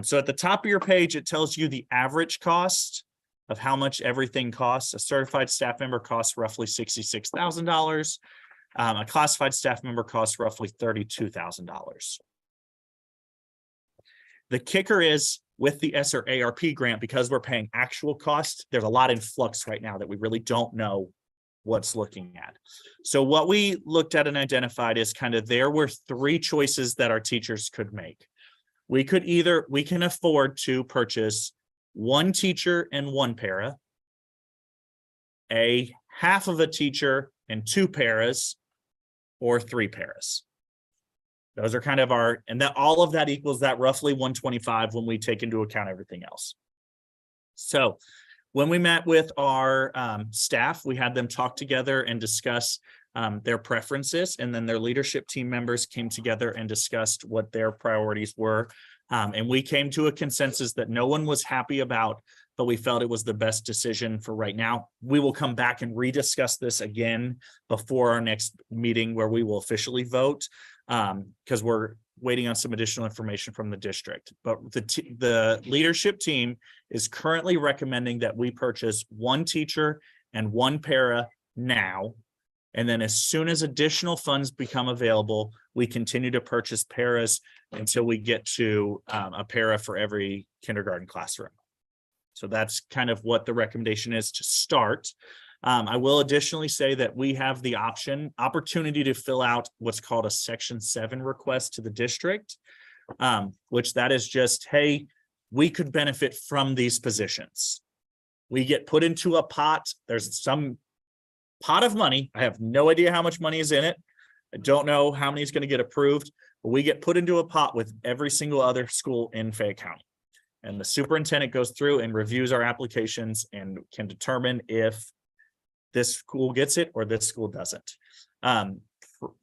So at the top of your page, it tells you the average cost of how much everything costs. A certified staff member costs roughly $66,000. A classified staff member costs roughly $32,000. The kicker is with the ESSER ARP grant, because we're paying actual costs, there's a lot in flux right now that we really don't know what's looking at. So what we looked at and identified is kind of there were 3 choices that our teachers could make. We can afford to purchase 1 teacher and 1 para, a half of a teacher and 2 paras, or 3 paras. Those are kind of and that all of that equals that roughly 125 when we take into account everything else. So when we met with our staff, we had them talk together and discuss their preferences, and then their leadership team members came together and discussed what their priorities were. And we came to a consensus that no one was happy about, but we felt it was the best decision for right now. We will come back and rediscuss this again before our next meeting where we will officially vote, because we're waiting on some additional information from the district. But the leadership team is currently recommending that we purchase 1 teacher and 1 para now. And then as soon as additional funds become available, we continue to purchase paras until we get to a para for every kindergarten classroom. So that's kind of what the recommendation is to start. I will additionally say that we have the opportunity to fill out what's called a Section 7 request to the district, which that is just, hey, we could benefit from these positions. We get put into a pot. There's some pot of money. I have no idea how much money is in it. I don't know how many is going to get approved, but we get put into a pot with every single other school in Fayette County. And the superintendent goes through and reviews our applications and can determine if this school gets it or this school doesn't.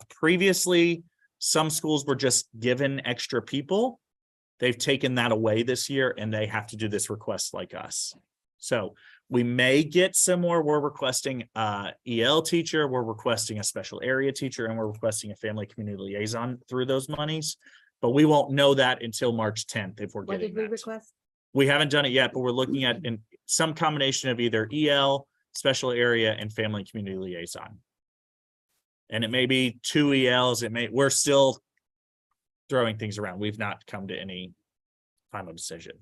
Previously, some schools were just given extra people. They've taken that away this year and they have to do this request like us. So we may get some more. We're requesting EL teacher, we're requesting a special area teacher, and we're requesting a family community liaison through those monies. But we won't know that until March 10th if we're What getting did we that. request? We haven't done it yet, but we're looking at in some combination of either EL, special area, and family community liaison. And it may be 2 ELs, we're still throwing things around. We've not come to any final decision.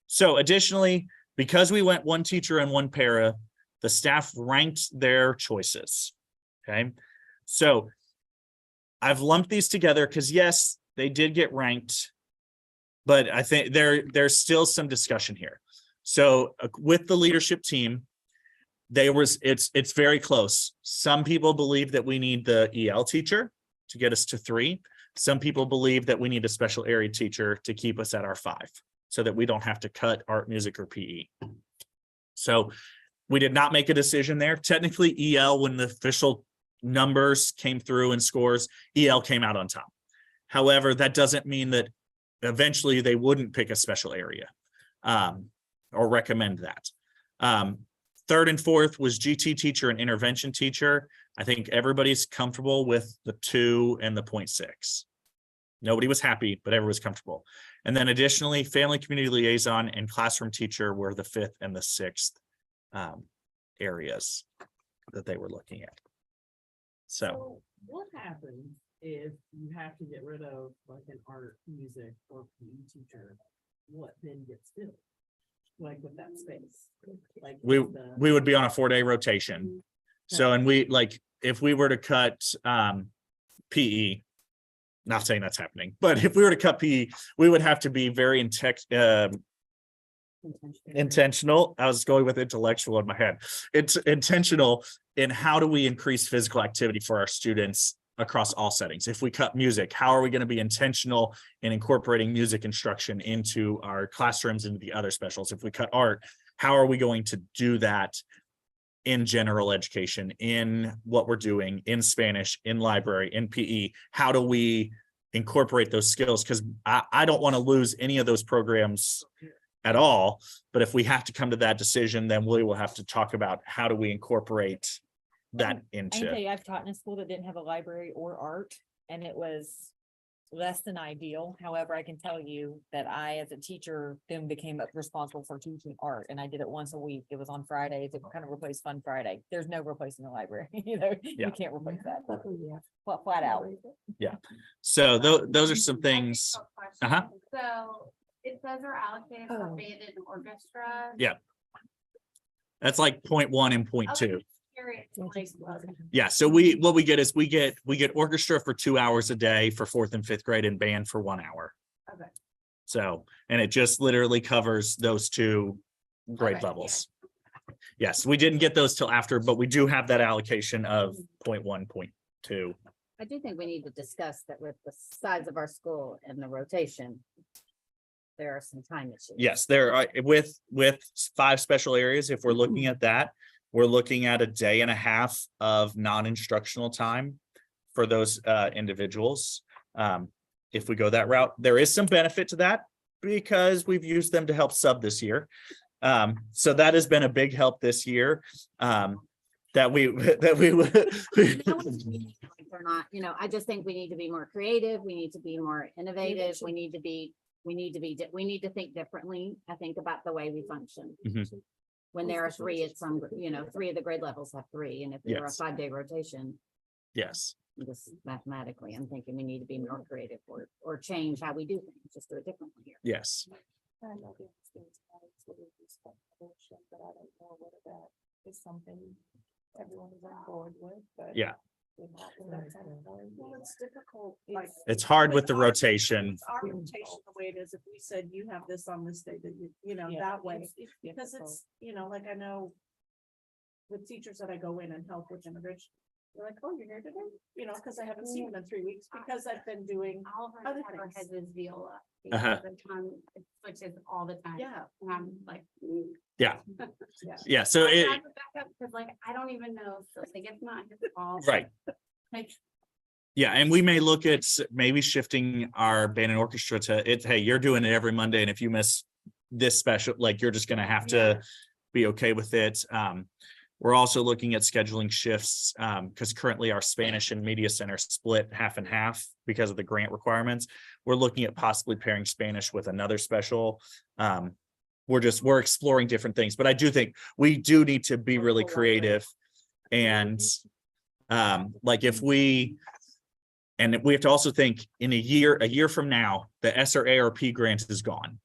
So additionally, because we went 1 teacher and 1 para, the staff ranked their choices. Okay. So I've lumped these together because yes, they did get ranked, but I think there's still some discussion here. So with the leadership team, it's very close. Some people believe that we need the EL teacher to get us to 3. Some people believe that we need a special area teacher to keep us at our 5, so that we don't have to cut art, music, or PE. So we did not make a decision there. Technically, EL, when the official numbers came through and scores, EL came out on top. However, that doesn't mean that eventually they wouldn't pick a special area or recommend that. 3rd and 4th was GT teacher and intervention teacher. I think everybody's comfortable with the 2 and the 0.6. Nobody was happy, but everyone was comfortable. And then additionally, family community liaison and classroom teacher were the 5th and the 6th areas that they were looking at. So what happens if you have to get rid of like an art, music, or PE teacher? What then gets filled? Like with that space? Like we the- would be on a 4-day rotation. So, and if we were to cut PE, not saying that's happening, but if we were to cut PE, we would have to be very intentional. I was going with intellectual in my head. It's intentional in how do we increase physical activity for our students across all settings. If we cut music, how are we going to be intentional in incorporating music instruction into our classrooms, into the other specials? If we cut art, how are we going to do that in general education, in what we're doing, in Spanish, in library, in PE? How do we incorporate those skills, because I don't want to lose any of those programs at all. But if we have to come to that decision, then we will have to talk about how do we incorporate that I can tell into, you, I've taught in a school that didn't have a library or art, and it was less than ideal. However, I can tell you that I, as a teacher, then became responsible for teaching art, and I did it once a week. It was on Fridays. It kind of replaced Fun Friday. There's no replacing the library, Yeah. you can't replace that, Yeah. flat out. so those are some things. Uh-huh. So it says are allocated for Oh. band and orchestra. Yeah. That's like point 1 and point I was 2. just curious, like, Yeah, so what we get is we get orchestra for 2 hours a day for 4th and 5th grade, and band for 1 hour. Okay. So, and it just literally covers those 2 grade Okay, yeah. levels. Yes, we didn't get those till after, but we do have that allocation of point 1, point 2. I do think we need to discuss that with the size of our school and the rotation. There are some time issues. Yes, there are with 5 special areas. If we're looking at that, we're looking at a day and a half of non-instructional time for those individuals. If we go that route, there is some benefit to that because we've used them to help sub this year. So that has been a big help this year. That we They're not, I just think we need to be more creative. We need to be more innovative. We need to think differently. I think about the way we function. Mhm. When there are 3, it's 3 of the grade levels have 3. And if there are a Yes. 5-day rotation, Yes, just mathematically, I'm thinking we need to be more creative or change how we do things, just do it differently here. yes. I know the experience products will be discussion, but I don't know whether that is something everyone is on board with, but. Yeah. Well, it's difficult. It's hard with the rotation. Our rotation, the way it is, if we said you have this on this day, that that way, because it's, like I know. With teachers that I go in and help with immigration, they're like, oh, you're here today, because I haven't seen them in 3 weeks, because I've been doing. All of Other our things. heads is viola. Uh-huh. It switches all the time. Yeah. And I'm like. Yeah. Yeah, so it, Cause like, I don't even know, so like, it's not his fault. right. Like, Yeah, and we may look at maybe shifting our band and orchestra to it. Hey, you're doing it every Monday, and if you miss this special, like, you're just gonna have to be okay with it. We're also looking at scheduling shifts because currently our Spanish and media center split half and half because of the grant requirements. We're looking at possibly pairing Spanish with another special. We're exploring different things, but I do think we do need to be really creative. And like if we have to also think in a year from now, the SR-ARP grant is gone.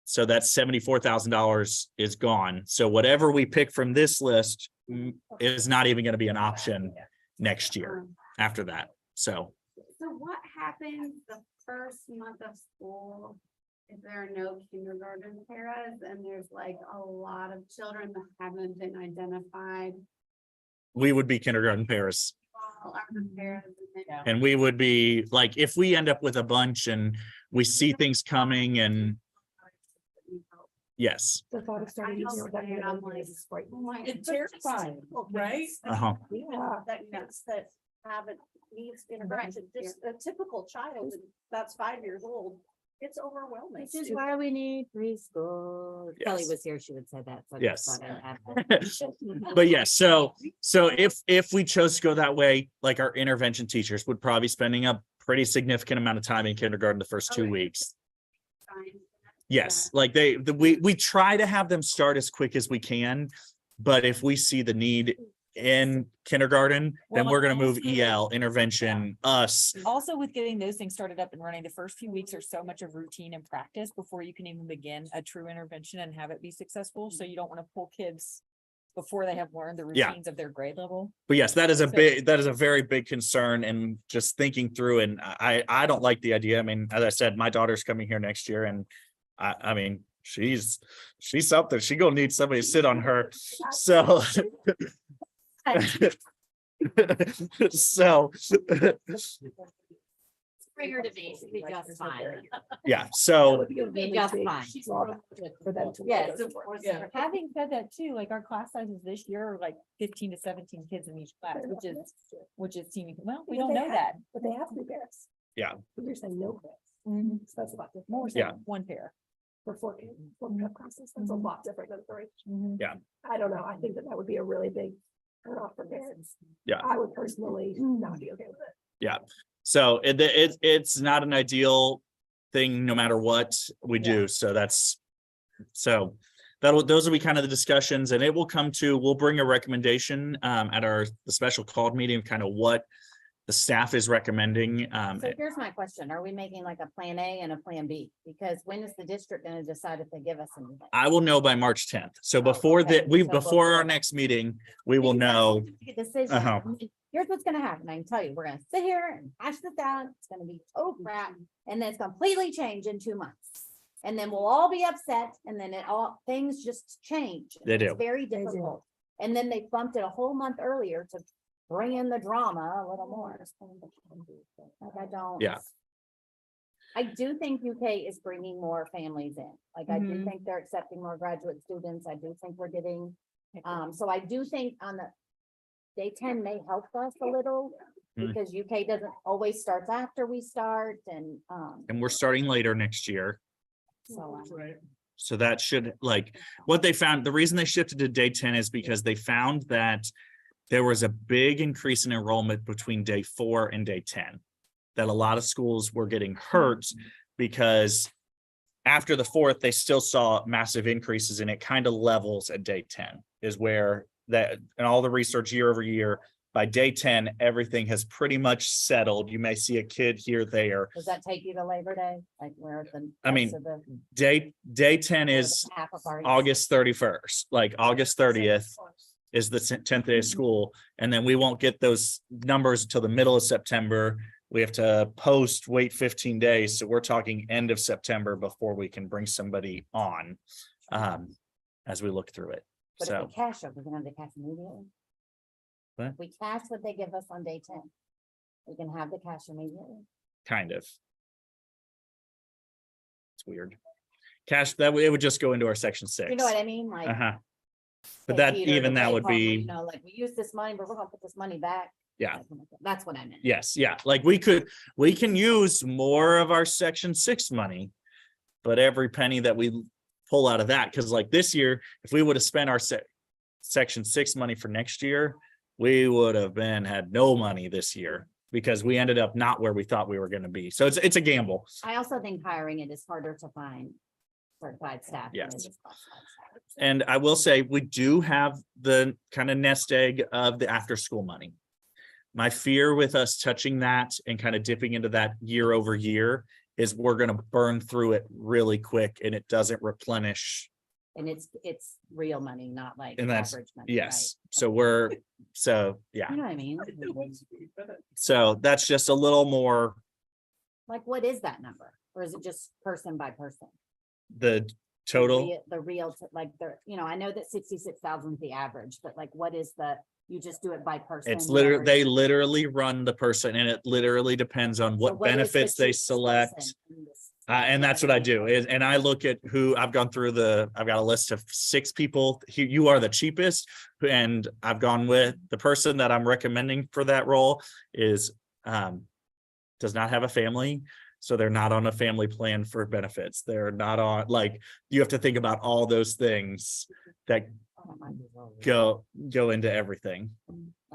So that $74,000 is gone. So whatever we pick from this list is not even going to be an option next year after that. So what happens the first month of school if there are no kindergarten paras and there's like a lot of children that haven't been identified? we would be kindergarten pairs. All are the paras and then- And we would be like, if we end up with a bunch and we see things coming and yes. The thought of starting I easier with that. know, and I'm like, is frightening. Oh my It's goodness. terrifying, right? Uh-huh. Yeah. That kids that haven't needs intervention, just a typical child, and that's 5 years old, it's overwhelming. Which is why we need preschool. If Kelly Yes. was here, she would say that. So I just Yes. thought I'd add that. But yes, so if we chose to go that way, like our intervention teachers would probably be spending a pretty significant amount of time in kindergarten the first 2 Okay. weeks. Fine. Yes, like we try to have them start as quick as we can, but if we see the need in kindergarten, then Well, we're gonna move also- EL, intervention, us. Also with getting those things started up and running, the first few weeks are so much of routine and practice before you can even begin a true intervention and have it be successful. So you don't want to pull kids before they have learned the Yeah. routines of their grade level. But yes, that is So- a very big concern, and just thinking through, and I don't like the idea. I mean, as I said, my daughter's coming here next year, and I mean, she's something. She gonna need somebody to sit on her. So so Bring her to me, she'll be just fine. yeah, so You'll be just fine. For them to. Yes, of course. Yeah. Having said that too, like our class sizes this year are like 15 to 17 kids in each class, which is teeny, well, we don't know that. But they have 3 pairs. You're saying no quiz. Mhm. So that's a lot different. More Yeah. so, one pair. For four prep classes, that's a lot different than three. Mhm. I don't know. I think that would be a really big turnoff for parents. Yeah. I would personally not be okay with it. So it's not an ideal thing, no matter what we do. So those will be kind of the discussions, and it will come to, we'll bring a recommendation at the special called meeting, kind of what the staff is recommending. So here's my question. Are we making like a plan A and a plan B? Because when is the district gonna decide if they give us anything? I will know by March 10th. So Oh, before okay. that, So before our before. next meeting, we will Because that's know. when we make a decision. Uh-huh. I mean, here's what's gonna happen. I can tell you, we're gonna sit here and hash this out. It's gonna be total crap. And then it's completely change in 2 months. And then we'll all be upset, and then things just change. They It's do. very They do. difficult. And then they bumped it a whole month earlier to bring in the drama a little more. Like, I don't. Yeah. I do think UK is bringing more families in. Like, I do Mhm. think they're accepting more graduate students. I do think we're getting, so I do think on the day 10 may help us a little, Mhm. because UK doesn't always starts after we start, and, And we're starting later next year. so. So that should, like, what they found, the reason they shifted to day 10 is because they found that there was a big increase in enrollment between day 4 and day 10. That a lot of schools were getting hurt because after the 4th, they still saw massive increases, and it kind of levels at day 10 is where that, and all the research year over year, by day 10, everything has pretty much settled. You may see a kid here, there. Does that take you to Labor Day? Like, where the. I mean, rest of the- Day 10 is half of our- August 31st, like August 30th is the 10th day of school. And then we won't get those numbers until the middle of September. We have to wait 15 days. So we're talking end of September before we can bring somebody on. As we look through it. But if So, we cash it, we can have the cash immediately. What? If we cash what they give us on day 10, we can have the cash immediately. kind of. It's weird. Cash, it would just go into our section 6. You know what I mean? Like. Uh-huh. But say that, Peter, even the that Wake would Farm, be. You know, like, we use this money, but we're gonna put this money back. Yeah. That's what I meant. Yes, yeah, like we can use more of our section 6 money. But every penny that we pull out of that, because like this year, if we would have spent our section 6 money for next year, we would have had no money this year because we ended up not where we thought we were going to be. So it's a gamble. I also think hiring it is harder to find certified staff. than it Yes. is classified staff. And I will say, we do have the kind of nest egg of the after school money. My fear with us touching that and kind of dipping into that year over year is we're going to burn through it really quick and it doesn't replenish. And it's real money, not like And that's- average money. Yes. right? Yeah. You know what I mean? So that's just a little more Like, what is that number? Or is it just person by person? the total. The real, like, I know that 66,000 is the average, but like, what is you just do it by person? It's whatever they it is. literally run the person and it literally depends on So what is the benefits they cheapest select. person in this? And that's what I do and I look at who I've gone through I've got a list of 6 people. You are the cheapest. And I've gone with the person that I'm recommending for that role does not have a family. So they're not on a family plan for benefits. They're not on, like, you have to think about all those things that go into everything.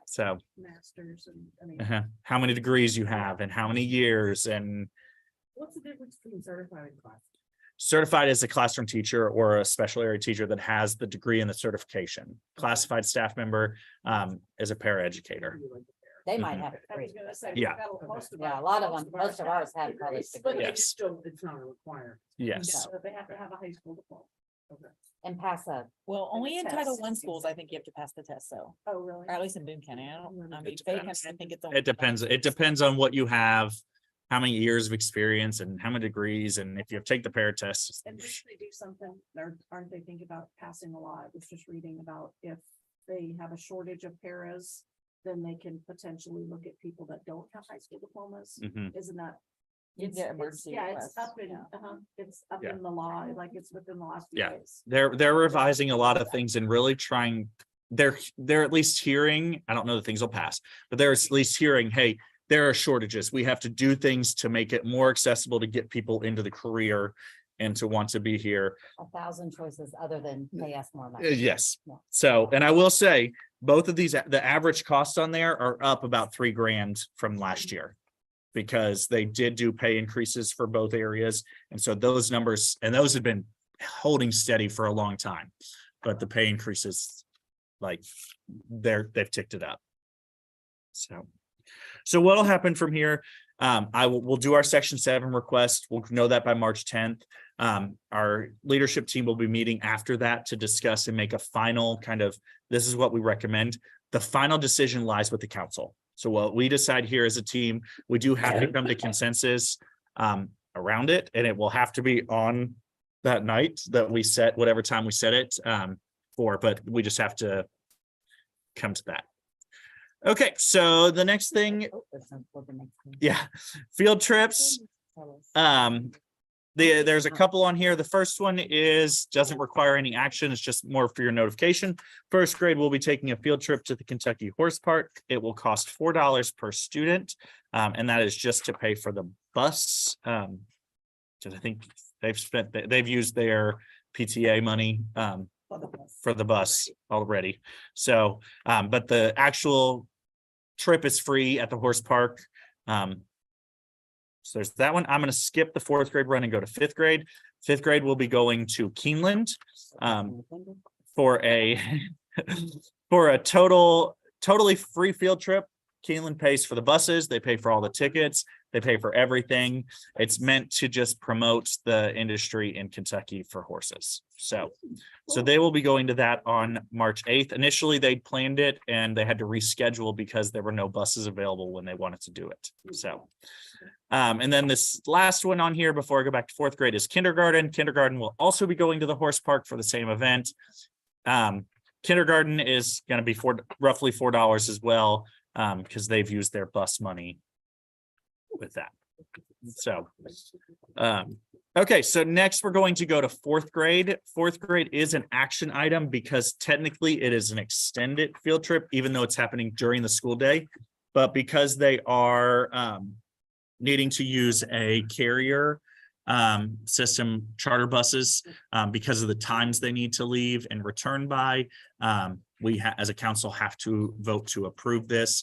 So Masters and, I mean, how many degrees you have and how many years, and what's the difference between certified and class? certified as a classroom teacher or a special area teacher that has the degree and the certification. Classified staff member is a paraeducator. They might Mhm. have it I free. was gonna say. Yeah. Yeah, a lot of them, most of ours have college But degrees Yes. still, it's not a requirement. Yes. So they have to have a high school diploma. Okay. and pass a, Well, And only the in Title test. I schools, I think you have to pass the test, so, Oh, really? or at least in Boone County, I mean, It Fayette County, depends. I think it's. only It depends. It depends on what you have, how many years of experience and how many degrees. And if you take the para test. And if they do something, aren't they thinking about passing a law? I was just reading about if they have a shortage of paras, then they can potentially look at people that don't have high school diplomas. Mhm. Isn't that? You It's- get it's- emergency Yeah, it's requests, up in, yeah. it's up Yeah. in the law, like it's within the last few Yeah. days. They're revising a lot of things and really trying, they're at least hearing, I don't know that things will pass, but they're at least hearing, hey, there are shortages. We have to do things to make it more accessible to get people into the career and to want to be here. 1,000 choices other than pay us more money. Yes. Yeah. So, and I will say, both of these, the average costs on there are up about $3,000 from last year. Because they did do pay increases for both areas. And so those numbers, and those have been holding steady for a long time. But the pay increases, like, they've ticked it up. So what'll happen from here? We'll do our section 7 request. We'll know that by March 10th. Our leadership team will be meeting after that to discuss and make a final kind of, this is what we recommend. The final decision lies with the council. So what we decide here as a team, we do have to come to consensus around it, and it will have to be on that night that we set, whatever time we set it for, but we just have to come to that. Okay, so the next thing, yeah, field trips. There's a couple on here. The first one doesn't require any action. It's just more for your notification. First grade will be taking a field trip to the Kentucky Horse Park. It will cost $4 per student. And that is just to pay for the bus. Because I think they've used their PTA money for the bus already. So, but the actual trip is free at the horse park. So there's that one. I'm going to skip the 4th grade run and go to 5th grade. 5th grade will be going to Keeneland for a totally free field trip. Keeneland pays for the buses. They pay for all the tickets. They pay for everything. It's meant to just promote the industry in Kentucky for horses. So they will be going to that on March 8th. Initially, they planned it and they had to reschedule because there were no buses available when they wanted to do it. So, and then this last one on here before I go back to 4th grade is kindergarten. Kindergarten will also be going to the horse park for the same event. Kindergarten is going to be roughly $4 as well, because they've used their bus money with that. So, okay, so next we're going to go to 4th grade. 4th grade is an action item because technically it is an extended field trip, even though it's happening during the school day. But because they are needing to use a carrier system, charter buses, because of the times they need to leave and return by, we as a council have to vote to approve this.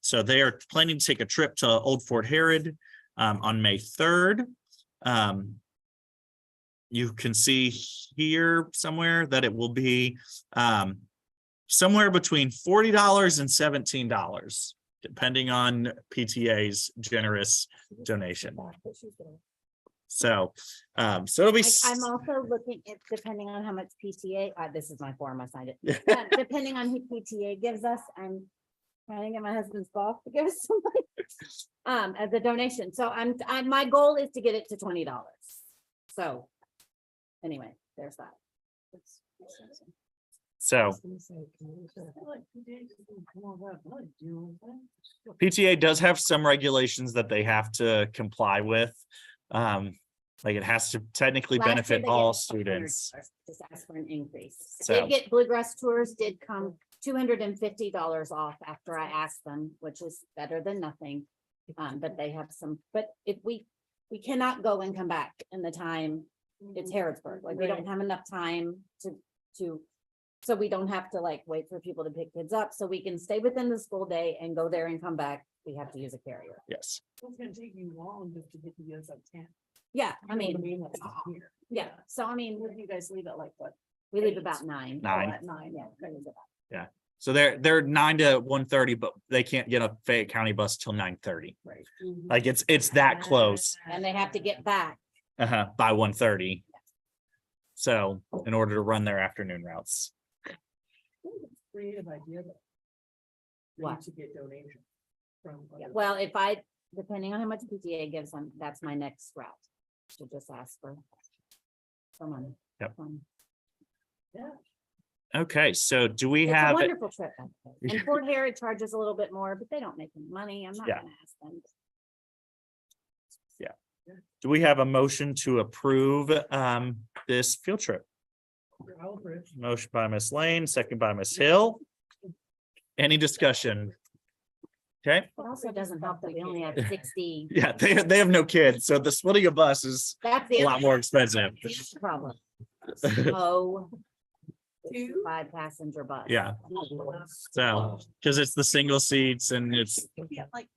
So they are planning to take a trip to Old Fort Herod on May 3rd. You can see here somewhere that it will be somewhere between $40 and $17, depending on PTA's generous donation. So it'll be. I'm also looking at, depending on how much PTA, this is my form, I signed it. Depending on who PTA gives us, I'm trying to get my husband's boss to give us something as a donation. So my goal is to get it to $20. So anyway, there's that. So PTA does have some regulations that they have to comply with. Like it has to technically Last year benefit they all gave us students. Just ask for an increase. So- Did get Bluegrass Tours did come $250 off after I asked them, which is better than nothing. But they have some, but if we cannot go and come back in the time, it's Harrodsburg, like we don't have enough time to, so we don't have to like wait for people to pick kids up, so we can stay within the school day and go there and come back. We have to use a carrier. Yes. It's gonna take you long just to get to the other side of town. Yeah, I mean, That's not here. yeah, so I mean, Where do you guys leave at like what? we leave about 9. Nine. At 9, yeah. Yeah, we leave about- So they're 9 to 1:30, but they can't get a Fayette County bus till 9:30. Right. Like it's that close and they have to get back. by 1:30. So in order to run their afternoon routes. Creative idea that. What? To get donation from. Yeah, well, depending on how much PTA gives them, that's my next route. To just ask for money. Yep. Yeah. Okay, so do we It's a have, wonderful trip. by the way. And Fort Herod charges a little bit more, but they don't make any money. I'm not Yeah. gonna ask them. do we have a motion to approve this field trip? Motion by Ms. Lane, second by Ms. Hill. Any discussion? Okay, It also doesn't help that we only have 60. yeah, they have no kids, so the splitting a bus is That's a the lot more expensive. problem. So 5-passenger bus. Yeah. So, because it's the single seats and it's, Like.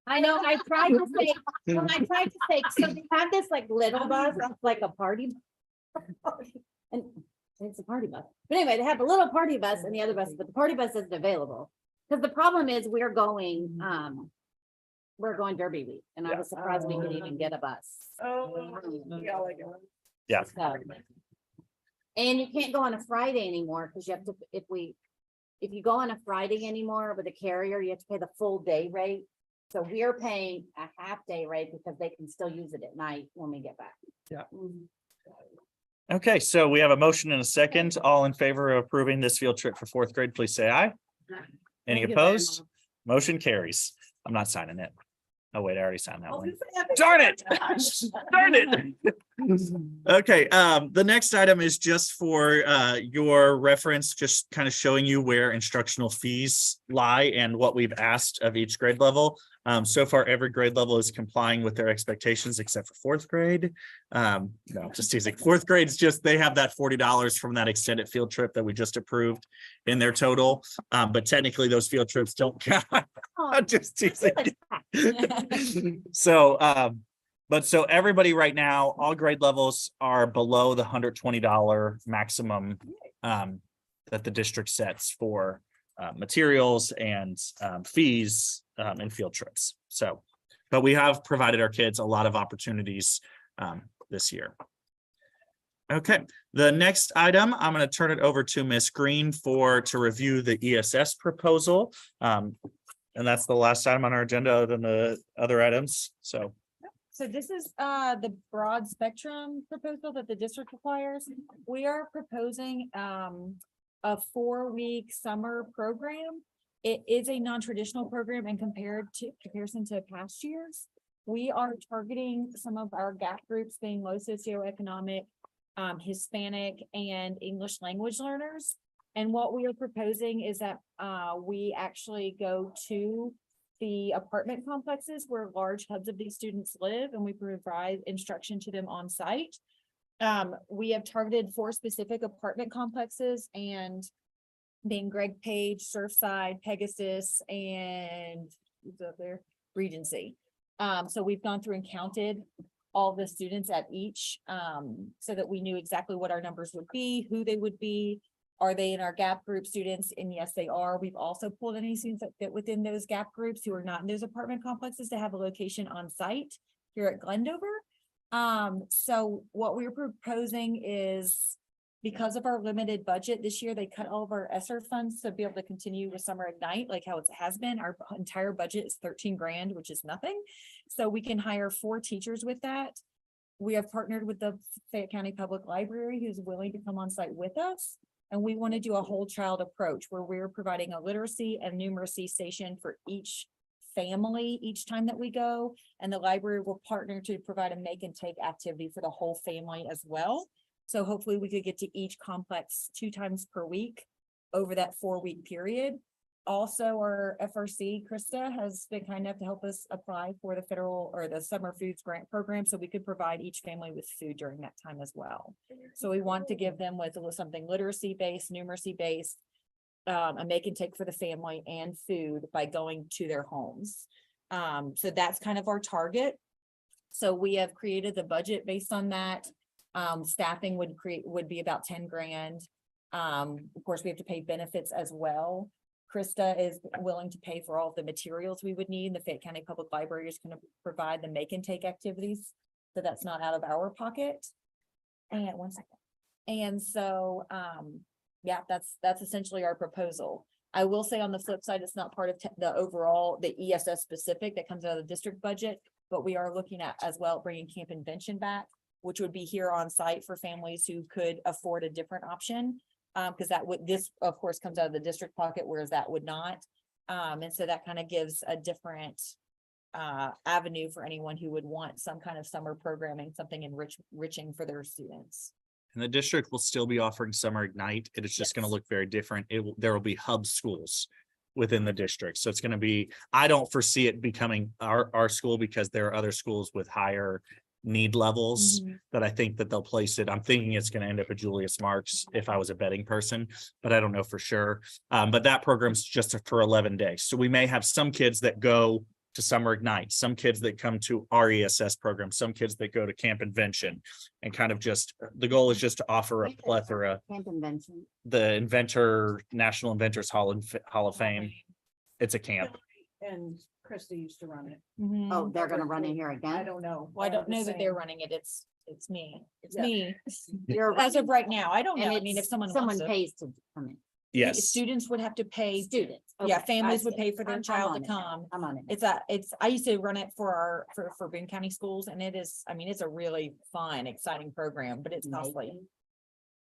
I know, I tried to say, so they have this like little bus, it's like a party. And it's a party bus, but anyway, they have a little party bus and the other bus, but the party bus isn't available. Because the problem is we're going Derby week, and I was surprised we could even get a bus. Oh, yeah, like. yeah, So. And you can't go on a Friday anymore, because you have to, if you go on a Friday anymore with a carrier, you have to pay the full day rate. So we are paying a half day rate because they can still use it at night when we get back. Yeah. Okay, so we have a motion and a second. All in favor of approving this field trip for fourth grade, please say aye. Any Thank you very opposed? Motion carries. I'm not signing it. Oh, wait, I already signed that Oh, one. you say- Darn it. Darn it. Okay, the next item is just for your reference, just kind of showing you where instructional fees lie and what we've asked of each grade level. So far, every grade level is complying with their expectations except for fourth grade. No, just teasing. Fourth grade's just, they have that $40 from that extended field trip that we just approved in their total. But technically those field trips don't count. I'm just teasing. So, but so everybody right now, all grade levels are below the $120 maximum that the district sets for materials and fees and field trips. So, but we have provided our kids a lot of opportunities this year. Okay, the next item, I'm going to turn it over to Ms. Green to review the ESS proposal. And that's the last item on our agenda other than the other items. So this is the broad spectrum proposal that the district requires. We are proposing a 4-week summer program. It is a non-traditional program and comparison to past years. We are targeting some of our gap groups being low socioeconomic, Hispanic and English language learners. And what we are proposing is that we actually go to the apartment complexes where large hubs of these students live, and we provide instruction to them on site. We have targeted 4 specific apartment complexes, and being Greg Page, Surfside, Pegasus, and who's up there? Regency. So we've gone through and counted all the students at each, so that we knew exactly what our numbers would be, who they would be. Are they in our gap group students? And yes, they are. We've also pulled any students that fit within those gap groups who are not in those apartment complexes to have a location on site here at Glendover. So what we're proposing is, because of our limited budget this year, they cut all of our ESSER funds to be able to continue with Summer Ignite, like how it has been. Our entire budget is 13 grand, which is nothing. So we can hire 4 teachers with that. We have partnered with the Fayette County Public Library, who's willing to come on site with us. And we want to do a whole child approach where we're providing a literacy and numeracy station for each family each time that we go. And the library will partner to provide a make and take activity for the whole family as well. So hopefully we could get to each complex 2 times per week over that 4-week period. Also, our FRC, Krista, has been kind enough to help us apply for the federal or the summer foods grant program, so we could provide each family with food during that time as well. So we want to give them with something literacy based, numeracy based, a make and take for the family and food by going to their homes. So that's kind of our target. So we have created the budget based on that. Staffing would be about 10 grand. Of course, we have to pay benefits as well. Krista is willing to pay for all of the materials we would need. The Fayette County Public Library is going to provide the make and take activities. So that's not out of our pocket. And 1 second. And so, yeah, that's essentially our proposal. I will say on the flip side, it's not part of the overall, the ESS specific that comes out of the district budget, but we are looking at as well bringing Camp Invention back, which would be here on site for families who could afford a different option. Because this of course comes out of the district pocket, whereas that would not. And so that kind of gives a different avenue for anyone who would want some kind of summer programming, something enriching for their students. And the district will still be offering Summer Ignite. It is just going to look very different. There will be hub schools within the district. So it's going to be, I don't foresee it becoming our school because there are other schools with higher need levels that I think that they'll place it. I'm thinking it's going to end up at Julius Marks if I was a betting person, but I don't know for sure. But that program's just for 11 days. So we may have some kids that go to Summer Ignite, some kids that come to our ESS program, some kids that go to Camp Invention, and kind of just, the goal is just to offer a plethora, Camp Invention. the National Inventors Hall of Fame. It's a camp. And Krista used to run it. Mhm. Oh, they're gonna run it here I again? don't know. Well, I don't I'm know just that they're saying. running it. It's me. It's Yeah. me. You're As of right now, I don't know. And I mean, if it's, someone someone wants to. pays to come in. Yes. Students would have to pay. Students. Yeah, Okay, families I would see. pay for their I'm child on to it now. come. I'm on it. It's, I used to run it for for Boone County schools, and it is, I mean, it's a really fun, exciting program, but it's costly.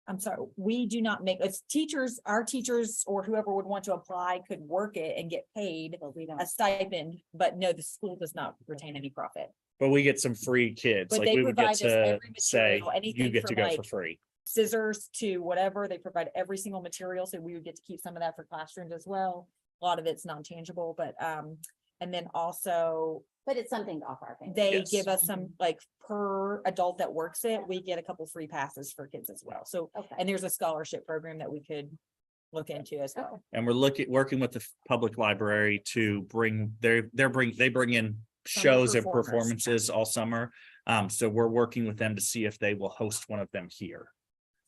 I'm sorry, we do not make, it's teachers, our teachers or whoever would want to apply could work it and get paid But we don't. a stipend, but no, the school does not retain any profit. But we get some free kids, But like they we would provide get us to every say, material, you anything get to from go for like free. scissors to whatever, they provide every single material, so we would get to keep some of that for classrooms as well. A lot of it's non-tangible, but and then also But it's something to offer our families. they Yes. give us some, like, per adult that works it, we get a couple free passes for kids as well. So, Okay. and there's a scholarship program that we could look into as well. And we're working with the public library to bring they bring in Summer shows and performers. performances all summer. So we're working with them to see if they will host one of them here.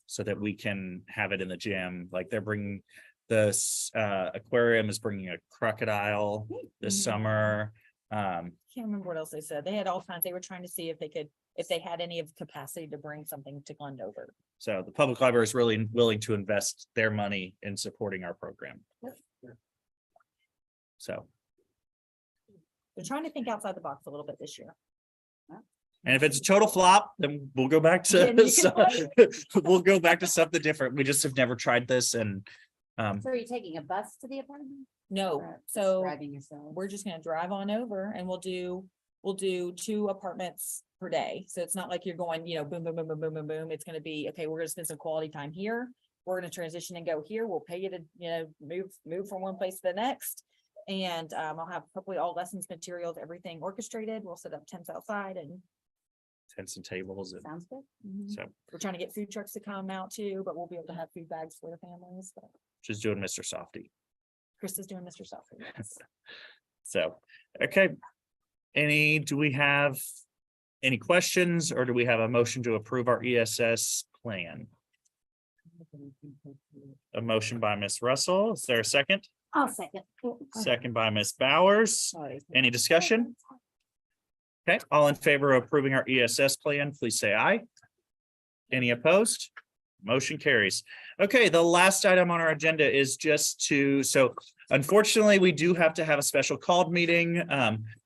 So that we can have it in the gym, like they're bringing aquarium is bringing a crocodile this Mhm. summer. Can't remember what else they said. They had all kinds, they were trying to see if they could, if they had any of the capacity to bring something to Glendover. So the public library is really willing to invest their money in supporting our program. So, They're trying to think outside the box a little bit this year. and if it's a total flop, then we'll go back Then to, you can we'll go back to something different. We just have never tried this and, So are you taking a bus to the apartment? No, Or so Driving yourself? we're just gonna drive on over and we'll do 2 apartments per day. So it's not like you're going, boom, boom, boom, boom, boom, boom, boom. It's gonna be, okay, we're gonna spend some quality time here. We're gonna transition and go here. We'll pay you to, move from one place to the next. And I'll have hopefully all lessons, materials, everything orchestrated. We'll set up tents outside and tents and tables and Sounds good. so we're trying to get food trucks to come out too, but we'll be able to have food bags for the families. But just doing Mr. Softy. Chris is doing Mr. Selfie. So, okay. Do we have any questions or do we have a motion to approve our ESS plan? A motion by Ms. Russell. Is there a second? I'll second. Second by Ms. Bowers. Any discussion? Okay, all in favor of approving our ESS plan, please say aye. Any opposed? Motion carries. Okay, the last item on our agenda is so unfortunately, we do have to have a special called meeting.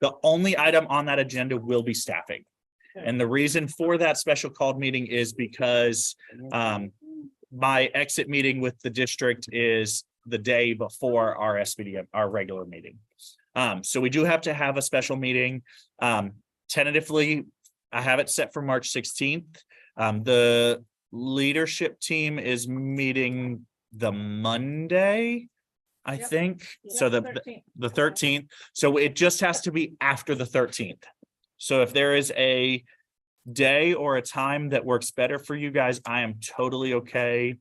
The only item on that agenda will be staffing. And the reason for that special called meeting is because my exit meeting with the district is the day before our SBDM, our regular meeting. So we do have to have a special meeting. Tentatively, I have it set for March 16th. The leadership team is meeting the Monday, I Yep. think. So the 13th. So it just has to be after the 13th. So if there is a day or a time that works better for you guys, I am totally okay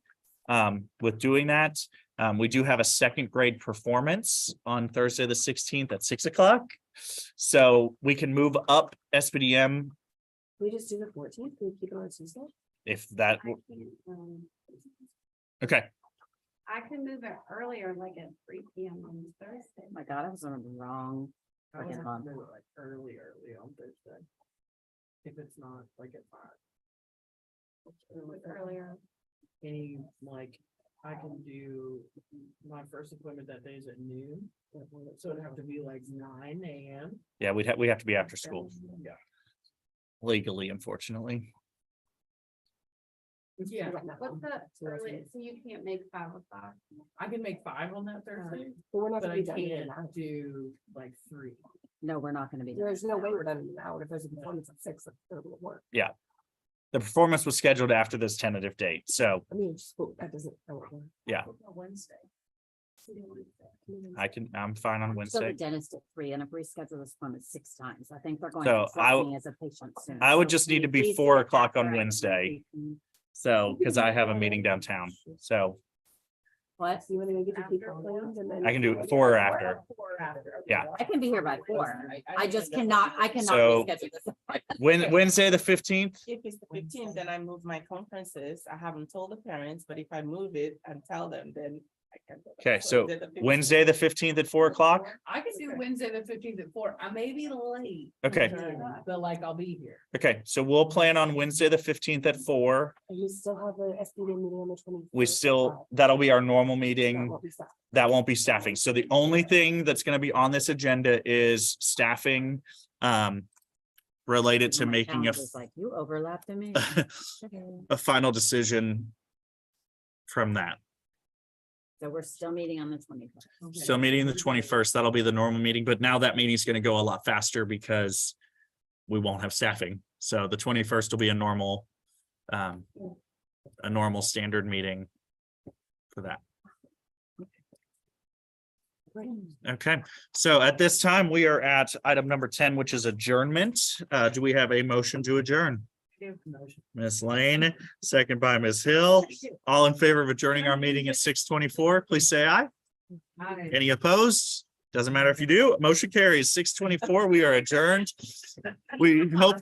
with doing that. We do have a second grade performance on Thursday, the 16th at 6 o'clock. So we can move up SBDM We just do the 14th, we keep it on Tuesday. if that, I can't, okay. I can move it earlier, like at 3 PM on Thursday. Oh my God, I was on the wrong. fucking month. Like early on Thursday. If it's not like at 5. With earlier. Any, like, I can do, my first appointment that day is at noon. So it'd have to be like 9 AM. Yeah, we have to be after school Yeah. legally, unfortunately. Yeah, What's the early, so you can't make 5 o'clock? I can make 5 on that Thursday, But we're not but gonna I be done in an hour. can't do like 3. No, we're not gonna be. done. There's no way we're done in an hour if there's a performance at 6, that's gonna work. The performance was scheduled after this tentative date, so I mean, just, that doesn't. That won't work. Yeah. Wednesday. I'm fine on So the Wednesday. dentist at 3 and I've rescheduled this appointment 6 times. I think they're going So to accept me as a patient soon. I would So just can need you to be please 4 get that o'clock on corrected? Wednesday. So, because I have a meeting downtown. So What? So you wanna go get your teeth cleaned and then. I can do it 4 or after. Yeah. I can be here by 4. I just cannot So- reschedule this. appointment. Wednesday, the 15th. If it's the 15th, then I move my conferences. I haven't told the parents, but if I move it and tell them, then I can. Okay, so is it the 15th? Wednesday, the 15th at 4 o'clock. I can do Wednesday, the 15th at 4. I may be late. Okay. But like, I'll be here. Okay, so we'll plan on Wednesday, the 15th at 4. And you still have the SBDM meeting on the 20th. We still, that'll be our normal meeting. That won't be staffing. So the only thing that's gonna be on this agenda is staffing. Related to My making calendar's like, you overlapped in me. a final decision. From that. So we're still meeting on the 21st. So meeting the 21st, that'll be the normal meeting, but now that meeting's gonna go a lot faster because. We won't have staffing. So the 21st will be a normal standard meeting. For that. Okay, so at this time, we are at item number 10, which is adjournment. Do we have a motion to adjourn? Ms. Lane, second by Ms. Hill. All in favor of adjourning our meeting at 6:24, please say aye. Any opposed? Doesn't matter if you do. Motion carries 6:24. We are adjourned. We hope